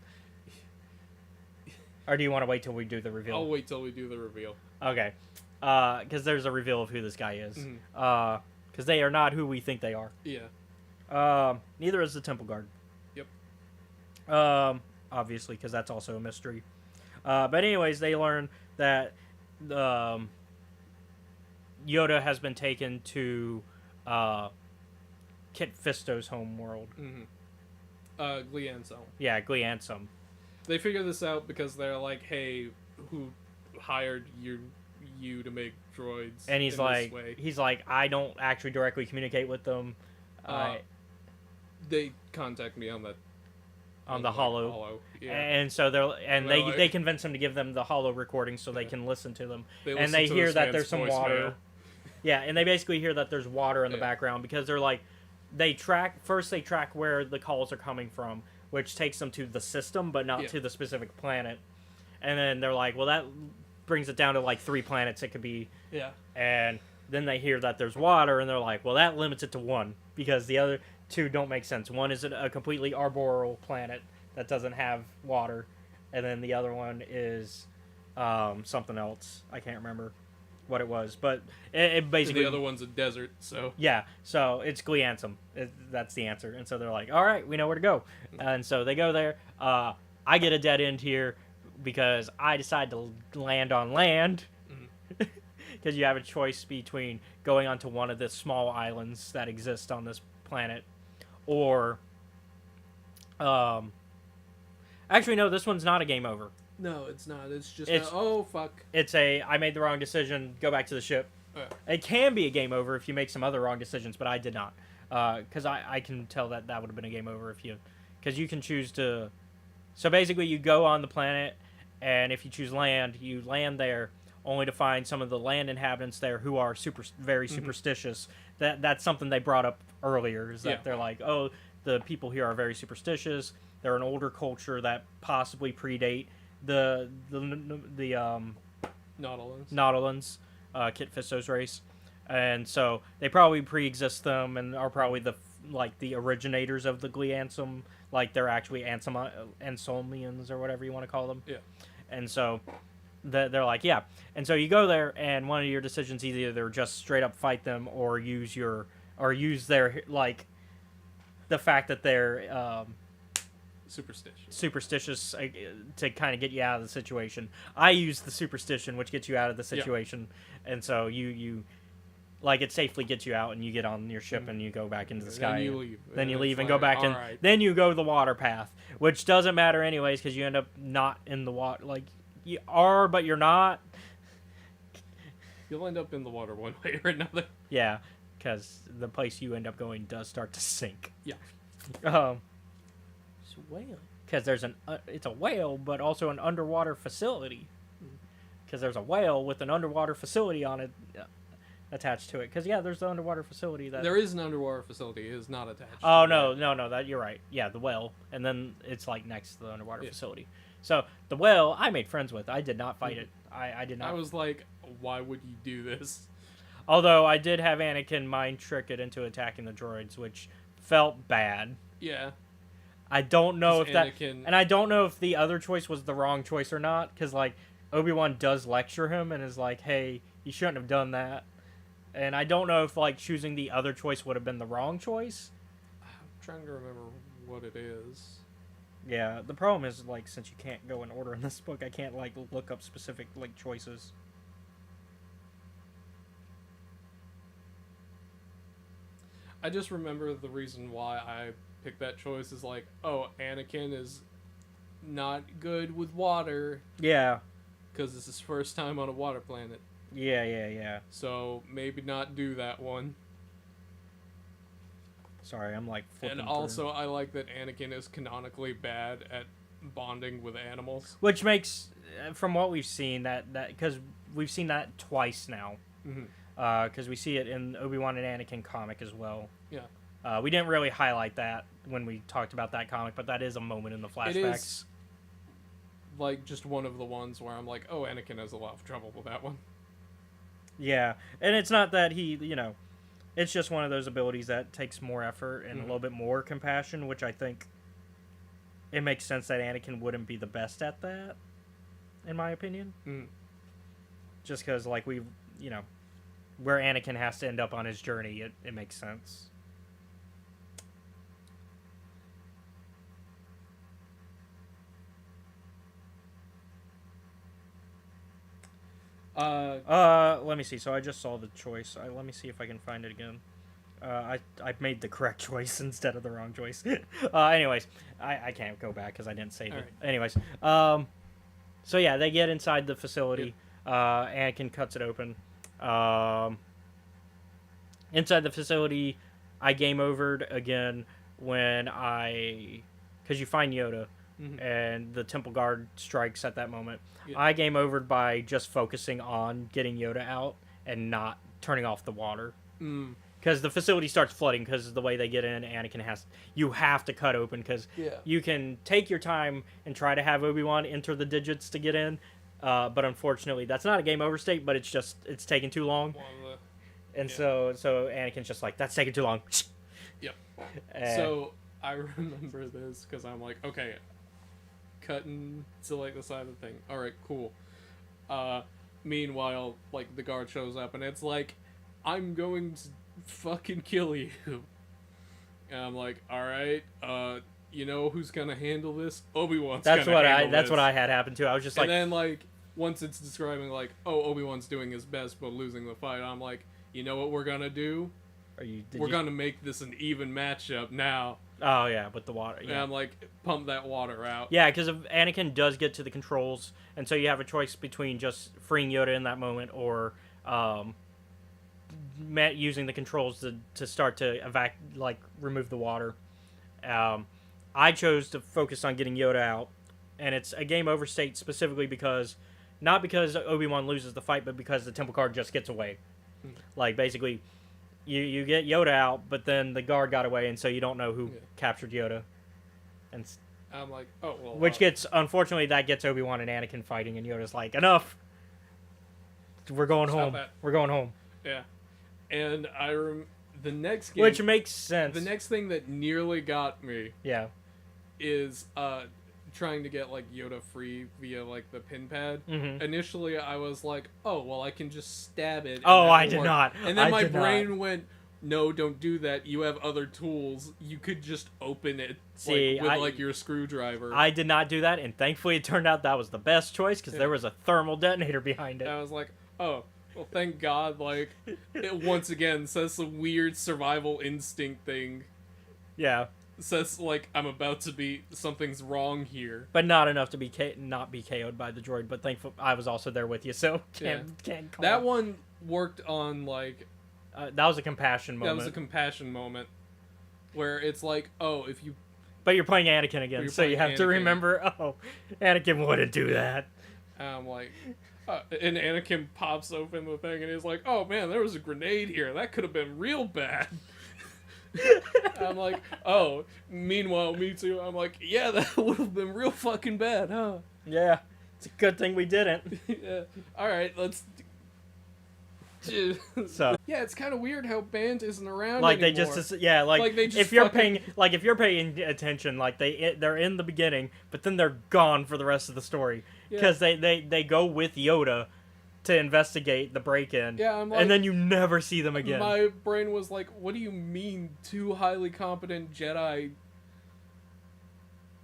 Or do you want to wait till we do the reveal? I'll wait till we do the reveal. Okay. Because there's a reveal of who this guy is. Because they are not who we think they are. Yeah. Neither is the Temple Guard. Yep. Obviously, because that's also a mystery. But anyways, they learn that Yoda has been taken to Kit Fisto's home world. Glianso. Yeah, Gliansum. They figure this out because they're like, "Hey, who hired you to make droids?" And he's in like, this way? I don't actually directly communicate with them. They contact me on that. On the Hollow. Yeah. And so they like- convince him to give them the Hollow recordings so they can listen to them. They And listen they to hear this that man's there's some voicemail. water. Yeah, and they basically hear that there's water in the background because they're like, they track where the calls are coming from, which takes them to the system, but not to the specific planet. And then they're like, well, that brings it down to like 3 planets it could be. Yeah. And then they hear that there's water, and they're like, well, that limits it to 1 because the other 2 don't make sense. One is a completely arboreal planet that doesn't have water, and then the other one is something else. I can't remember what it was, but it basically The other one's a desert, so yeah. So it's Gliansum. That's the answer. And so they're like, all right, we know where to go. And so they go there. I get a dead end here because I decide to land on land because you have a choice between going onto one of the small islands that exist on this planet, or actually no, this one's not a game over. no, it's not. It's just It's- fuck. It's I made the wrong decision, go back to the ship. It can be a game over if you make some other wrong decisions, but I did not. Because I can tell that would have been a game over if you... Because you can choose to... So basically you go on the planet, and if you choose land, you land there only to find some of the land inhabitants there who are very superstitious. That's something they brought up earlier, is that they're like, oh, the people here are very superstitious. They're an older culture that possibly predate the Nautilans, Kit Fisto's race, and so they probably pre-exist them and are probably the originators of the Gliansum, like they're actually Anselmians or whatever you want to call them. Yeah. And so they're like, yeah. And so you go there, and one of your decisions is either just straight up fight them or use their like the fact that they're superstitious to kind of get you out of the situation. I use the superstition, which gets you out of the situation, and so you like it safely gets you out, and you get on your ship and you go back into the sky. Then you leave. And go back, and then you go the water path, which doesn't matter anyways because you end up not in the water. Like you are, but you're not. You'll end up in the water one way or another. Yeah, because the place you end up going does start to sink. Yeah. It's a whale. Because there's it's a whale, but also an underwater facility. Because there's a whale with an underwater facility on it attached to it. Because there's the underwater facility that. There is an underwater facility. It is not attached. Oh no, that you're right. Yeah, the whale, and then it's like next to the underwater facility. So the whale, I made friends with. I did not fight it. I did not. I was like, why would you do this? Although I did have Anakin mind trick it into attacking the droids, which felt bad. Yeah. I don't know if 'Cause that, Anakin- and I don't know if the other choice was the wrong choice or not, because like Obi-Wan does lecture him and is like, "Hey, you shouldn't have done that," and I don't know if like choosing the other choice would have been the wrong choice. I'm trying to remember what it is. Yeah, the problem is like since you can't go in order in this book, I can't like look up specific like choices. I just remember the reason why I picked that choice is like, oh, Anakin is not good with water Yeah, because it's his first time on a water planet. yeah. So maybe not do that one. Sorry, I'm like flipping And through. also, I like that Anakin is canonically bad at bonding with animals. Which makes, from what we've seen, that because we've seen that twice now. Mm-hmm. Because we see it in Obi-Wan and Anakin comic as well. Yeah. We didn't really highlight that when we talked about that comic, but that is a moment in the flashbacks. It is like just one of the ones where I'm like, oh, Anakin has a lot of trouble with that one. Yeah, and it's not that he, it's just one of those abilities that takes more effort and a little bit more compassion, which I think it makes sense that Anakin wouldn't be the best at that, in my opinion. Mm. Just because, like, where Anakin has to end up on his journey, it makes sense. Let me see. So I just saw the choice. Let me see if I can find it again. I made the correct choice instead of the wrong choice. Anyways, I can't go back because I didn't save it. Right. Anyways, so yeah, they get inside the facility. Anakin cuts it open. Inside the facility, I game overed again because you find Yoda. Mm-hmm. And the Temple Guard strikes at that moment. Yeah. I game overed by just focusing on getting Yoda out and not turning off the water. Because the facility starts flooding because of the way they get in. You have to cut open because you can take your time and try to have Obi-Wan enter the digits to get in. But unfortunately, that's not a game over state, but it's taking too long. So Anakin's just like, that's taking too long. Yep. So I remember this because I'm like, okay, cutting to like the side of the thing. All right, cool. Meanwhile, like the guard shows up and it's like, I'm going to fucking kill you. And I'm like, all right, you know who's gonna handle this? Obi-Wan's That's gonna handle That's this. what I had happen too. I was just like, And then like once it's describing like, oh, Obi-Wan's doing his best but losing the fight, I'm like, you know what we're gonna do? We're gonna make this an even matchup now. Oh yeah, with the water. And Yeah, I'm like, pump that water out. yeah, because Anakin does get to the controls, and so you have a choice between just freeing Yoda in that moment or using the controls to start to remove the water. I chose to focus on getting Yoda out, and it's a game over state specifically not because Obi-Wan loses the fight, but because the Temple Guard just gets away. Like basically, you get Yoda out, but then the guard got away, and so you don't know who captured Yoda. And I'm like, oh well. Unfortunately, that gets Obi-Wan and Anakin fighting, and Yoda's like, enough. We're going home. We're going home. Yeah, and the next game, which makes sense. The next thing that nearly got me, is trying to get like Yoda free via like the pin pad. Mm-hmm. Initially, I was like, oh well, I can just stab it. Oh, I did not. And then my brain went, no, don't do that. You have other tools. You could just open it with your screwdriver. I did not do that, and thankfully it turned out that was the best choice because there was a thermal detonator behind it. And I was like, oh, well, thank God. Like, it once again says some weird survival instinct thing. Yeah. It says, like, I'm about to something's wrong here. But not enough to not be KO'd by the droid, but thankfully I was also there with you, so can't call. That one worked on, like... that was a compassion moment. That was a compassion moment. Where it's like, oh, if you... But you're playing Anakin again, so you have to remember, oh, Anakin wouldn't do that. And I'm like... and Anakin pops open the thing and he's like, oh man, there was a grenade here. That could have been real bad. I'm like, oh, meanwhile, me too. I'm like, yeah, that would have been real fucking bad, huh? Yeah, it's a good thing we didn't. Yeah. All right, let's So yeah, it's kind of weird how Bant isn't around like anymore. they just like they just if you're fucking- paying attention, like they're in the beginning, but then they're gone for the rest of the story because they go with Yoda to investigate the break-in. Yeah, I'm like, and then you never see them again. My brain was like, what do you mean 2 highly competent Jedi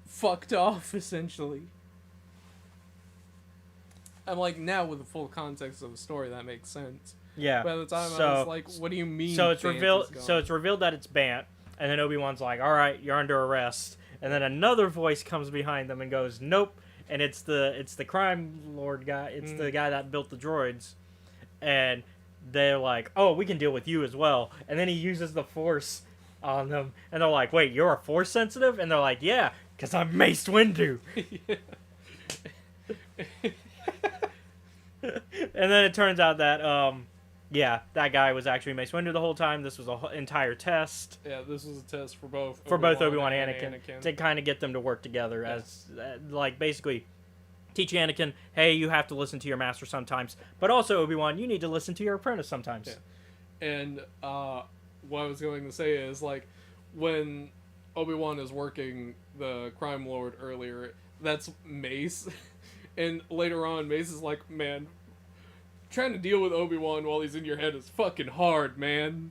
fucked off, essentially? I'm like, now with the full context of the story, that makes sense. Yeah. By the time I was like, what do you mean? So it's Bant revealed. is gone? So it's revealed that it's Bant, and then Obi-Wan's like, "All right, you're under arrest." And then another voice comes behind them and goes, "Nope." And it's the crime lord guy. It's the guy that built the droids, and they're like, "Oh, we can deal with you as well." And then he uses the Force on them, and they're like, "Wait, you're a Force sensitive?" And they're like, "Yeah, because I'm Mace Windu." And then it turns out that yeah, that guy was actually Mace Windu the whole time. This was an entire test. Yeah, this was a test for both Obi-Wan and Anakin to kind of get them to work together as like basically teach Anakin, hey, you have to listen to your master sometimes, but also Obi-Wan, you need to listen to your apprentice sometimes. Yeah. And what I was going to say is like when Obi-Wan is working the crime lord earlier, that's Mace. And later on, Mace is like, man, trying to deal with Obi-Wan while he's in your head is fucking hard, man.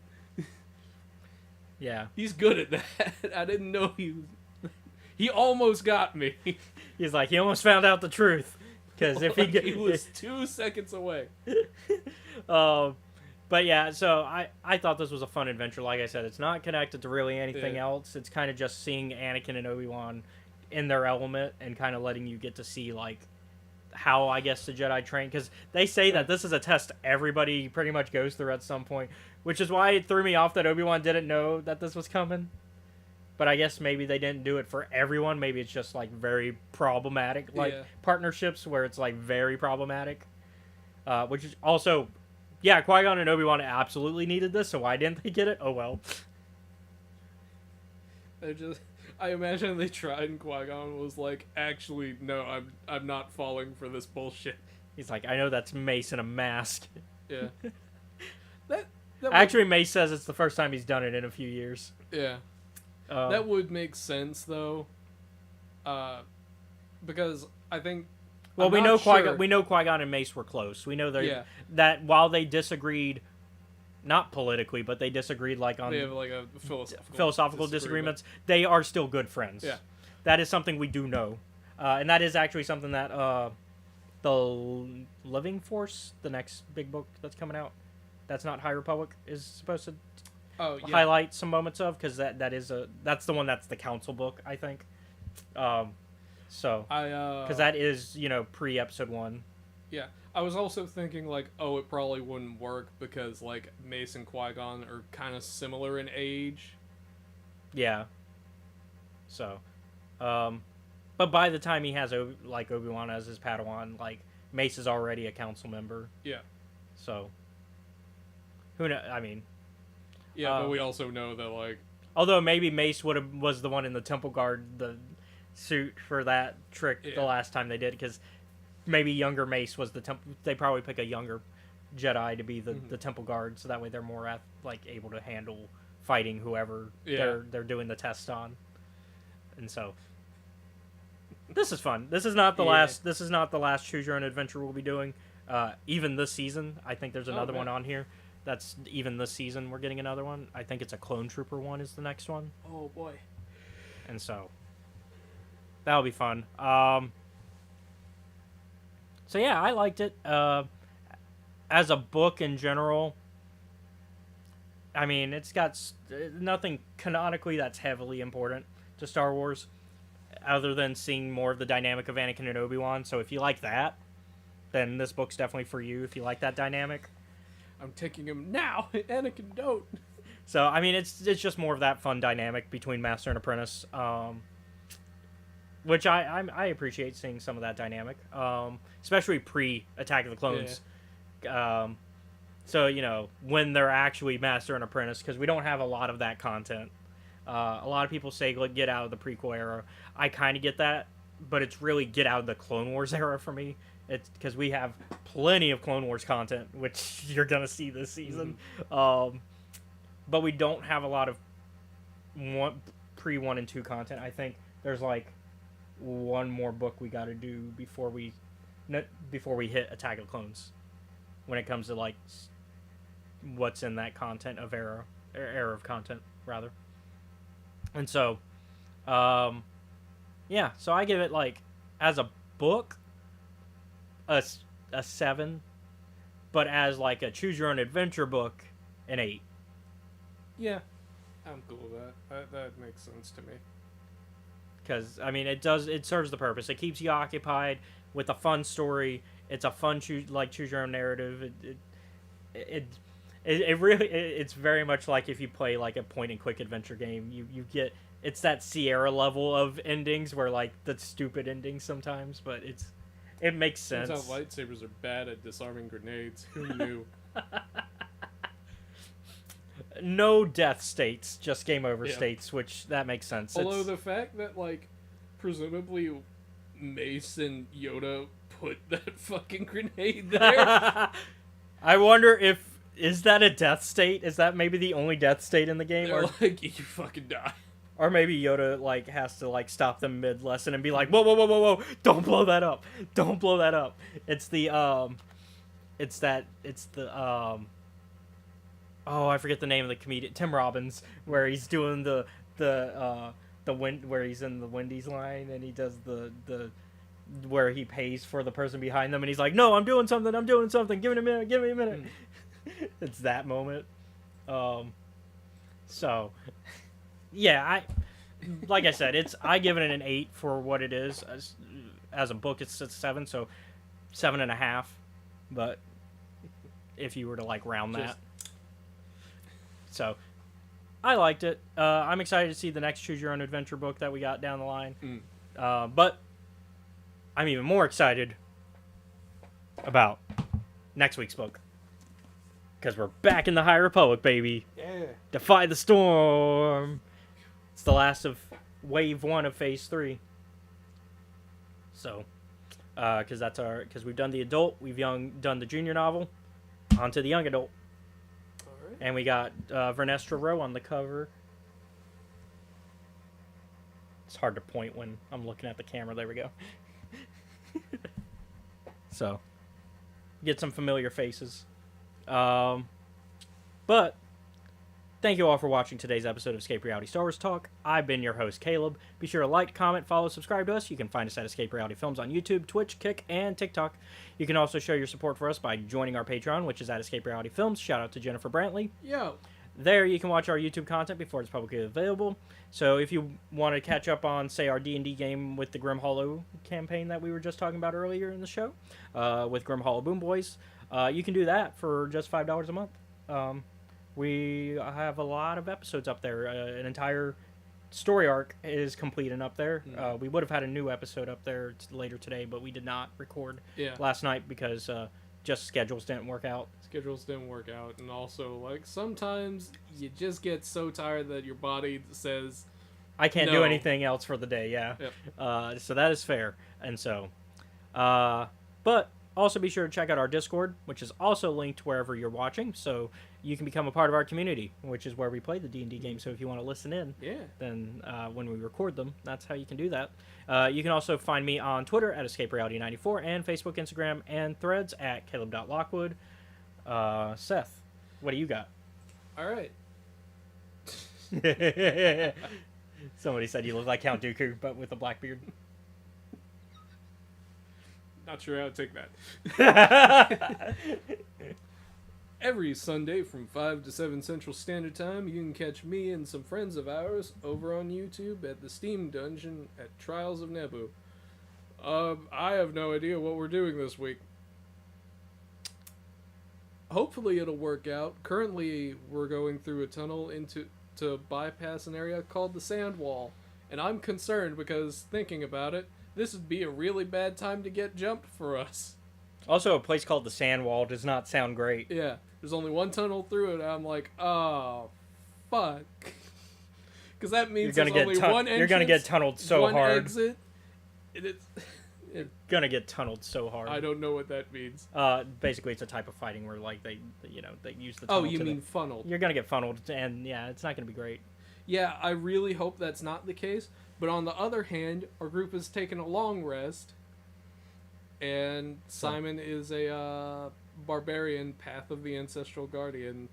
Yeah. He's good at that. I didn't know he almost got me. He's like, he almost found out the truth. Because if he was 2 seconds away. But yeah, so I thought this was a fun adventure. Like I said, it's not connected to really anything else. It's kind of just seeing Anakin and Obi-Wan in their element and kind of letting you get to see, like, how I guess the Jedi train, because they say that this is a test everybody pretty much goes through at some point, which is why it threw me off that Obi-Wan didn't know that this was coming. But I guess maybe they didn't do it for everyone. Maybe it's just like very problematic, like partnerships where it's like very problematic. Which is also, yeah, Qui-Gon and Obi-Wan absolutely needed this, so why didn't they get it? Oh well. I imagine they tried and Qui-Gon was like, actually, no, I'm not falling for this bullshit. He's like, I know that's Mace in a mask. Yeah. Actually, Mace says it's the first time he's done it in a few years. Yeah. That would make sense, though. Because I think... Well, we know Qui-Gon and Mace were close. We know that while they disagreed... Not politically, but they disagreed like on they have like a philosophical disagreements. They are still good friends. Yeah, that is something we do know, and that is actually something that the Living Force, the next big book that's coming out, that's not High Republic, is supposed to highlight some moments of, because that's the one that's the council book, I think. So because that is pre episode 1. Yeah. I was also thinking, like, oh, it probably wouldn't work because, like, Mace and Qui-Gon are kind of similar in age. Yeah. So, but by the time he has, Obi-Wan as his Padawan, like, Mace is already a council member. Yeah. So, who knows? I mean... Yeah, but we also know that, like... Although maybe Mace was the one in the Temple Guard, the suit for that trick the last time they did, because... Maybe younger Mace was the temple. They probably pick a younger Jedi to be the Temple Guard, so that way they're more able to handle fighting whoever they're doing the test on. And so this is fun. This is not the last. This is not the last Choose Your Own Adventure we'll be doing. Even this season, I think there's another one on here. That's even this season we're getting another one. I think it's a Clone Trooper one is the next one. Oh boy. And so that'll be fun. So yeah, I liked it. As a book in general, I mean, it's got nothing canonically that's heavily important to Star Wars, other than seeing more of the dynamic of Anakin and Obi-Wan. So if you like that, then this book's definitely for you if you like that dynamic. I'm taking him now. Anakin, don't. So, I mean, it's just more of that fun dynamic between Master and Apprentice. Which I appreciate seeing some of that dynamic, especially pre-Attack of the Clones. Yeah. So, when they're actually Master and Apprentice, because we don't have a lot of that content. A lot of people say, like, get out of the prequel era. I kind of get that, but it's really get out of the Clone Wars era for me, It's because we have plenty of Clone Wars content, which you're gonna see this season. But we don't have a lot of pre-1 and 2 content. I think there's like one more book we got to do before we hit Attack of the Clones. When it comes to like what's in that content of era of content rather. And so, yeah. So I give it like as a book a 7, but as like a choose your own adventure book an 8. Yeah, I'm cool with that. That makes sense to me. Because I mean, it serves the purpose. It keeps you occupied with a fun story. It's a fun choose your own narrative. It really it's very much like if you play like a point and click adventure game. You get it's that Sierra level of endings where like the stupid endings sometimes, but it makes sense. Turns out lightsabers are bad at disarming grenades. Who knew? No death states, just game over states, which that makes sense. Although the fact that like presumably Mace and Yoda put that fucking grenade there. I wonder is that a death state? Is that maybe the only death state in the game? They're Or like, you fucking die. or maybe Yoda like has to like stop them mid lesson and be like, whoa, whoa, whoa, whoa, whoa, don't blow that up. Don't blow that up. It's the oh, I forget the name of the comedian, Tim Robbins, where he's doing the wind, where he's in the Wendy's line and he does the where he pays for the person behind them and he's like, no, I'm doing something, give me a minute. It's that moment. So yeah, like I said, I give it an 8 for what it is. As a book, it's a 7, so 7.5. But if you were to like round that. So, I liked it. I'm excited to see the next Choose Your Own Adventure book that we got down the line. But I'm even more excited about next week's book. Because we're back in the High Republic, baby. Yeah. Defy the Storm. It's the last of Wave 1 of Phase 3. So, because we've done the adult, we've done the junior novel, on to the young adult. And we got Vernestra Rowe on the cover. It's hard to point when I'm looking at the camera. There we go. So, get some familiar faces. But, thank you all for watching today's episode of Escape Reality Star Wars Talk. I've been your host, Caleb. Be sure to like, comment, follow, subscribe to us. You can find us at Escape Reality Films on YouTube, Twitch, Kick, and TikTok. You can also show your support for us by joining our Patreon, which is at Escape Reality Films. Shout out to Jennifer Brantley. Yo. There you can watch our YouTube content before it's publicly available. So if you want to catch up on, say, our D&D game with the Grim Hollow campaign that we were just talking about earlier in the show, with Grim Hollow Boom Boys, you can do that for just $5 a month. We have a lot of episodes up there. An entire story arc is complete and up there. We would have had a new episode up there later today, but we did not record last night because just schedules didn't work out. And also, like, sometimes you just get so tired that your body says, I can't no. do anything else for the day, Yep. So that is fair. And so, but also be sure to check out our Discord, which is also linked wherever you're watching, so you can become a part of our community, which is where we play the D&D game. So if you want to listen in, then when we record them, that's how you can do that. You can also find me on Twitter at EscapeReality94 and Facebook, Instagram, and Threads at Caleb.Lockwood. Seth, what do you got? all right. Somebody said you look like Count Dooku, but with a black beard. Not sure how to take that. Every Sunday from 5 to 7 Central Standard Time, you can catch me and some friends of ours over on YouTube at the Steam Dungeon at Trials of Naboo. I have no idea what we're doing this week. Hopefully it'll work out. Currently, we're going through a tunnel to bypass an area called the Sand Wall, and I'm concerned because, thinking about it, this would be a really bad time to get jumped for us. Also, a place called the Sand Wall does not sound great. Yeah, there's only one tunnel through it, and I'm like, oh, fuck. Because that means there's only one entrance. You're gonna get tunneled so one hard. Exit. And gonna get tunneled so hard. I don't know what that means. Basically, it's a type of fighting where like they use the. Oh, tunnel you to mean funneled? You're gonna get funneled, and yeah, it's not gonna be great. Yeah, I really hope that's not the case. But on the other hand, our group has taken a long rest, and Simon is a barbarian, Path of the Ancestral Guardian.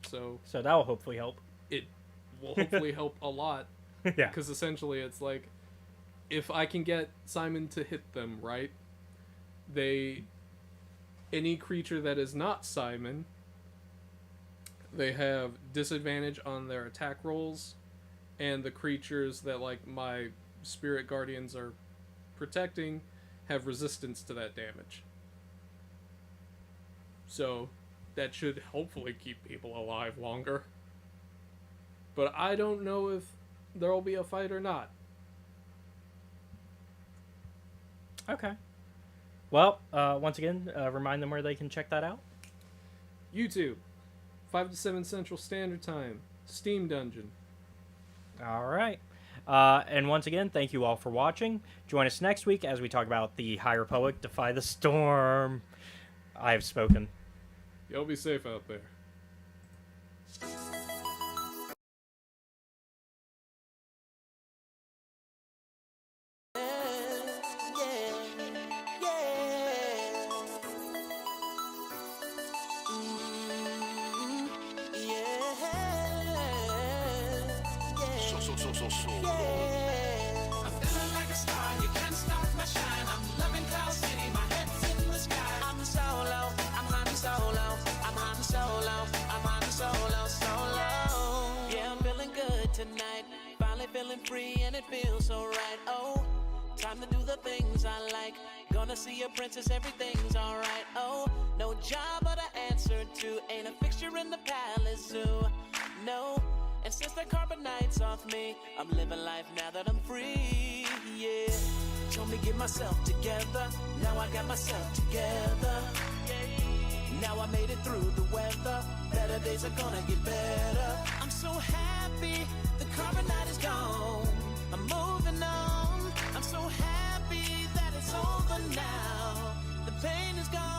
So that will hopefully help. It will hopefully help a lot. Yeah. Because essentially it's like, if I can get Simon to hit them, right? Any creature that is not Simon, they have disadvantage on their attack rolls, and the creatures that like my spirit guardians are protecting have resistance to that damage. So that should hopefully keep people alive longer. But I don't know if there'll be a fight or not. Okay. Well, once again, remind them where they can check that out. YouTube, 5 to 7 Central Standard Time, Steam Dungeon. All right. And once again, thank you all for watching. Join us next week as we talk about the High Republic Defy the Storm. I have spoken. Y'all be safe out there. I'm feeling like a star, you can't stop my shine. I'm loving Cloud City, my head's in the sky. I'm solo, I'm Han Solo, I'm Han Solo, I'm Han Solo, solo. Yeah, I'm feeling good tonight, finally feeling free and it feels so right. Oh, time to do the things I like, gonna see a princess, everything's alright. Oh, no job but an answer to, ain't a fixture in the palace zoo, no. And since the carbonite's off me, I'm living life now that I'm free, yeah. Told me get myself together, now I got myself together. Now I made it through the weather, better days are gonna get better. I'm so happy, the carbonite is gone. I'm moving on, I'm so happy that it's over now. The pain is gone.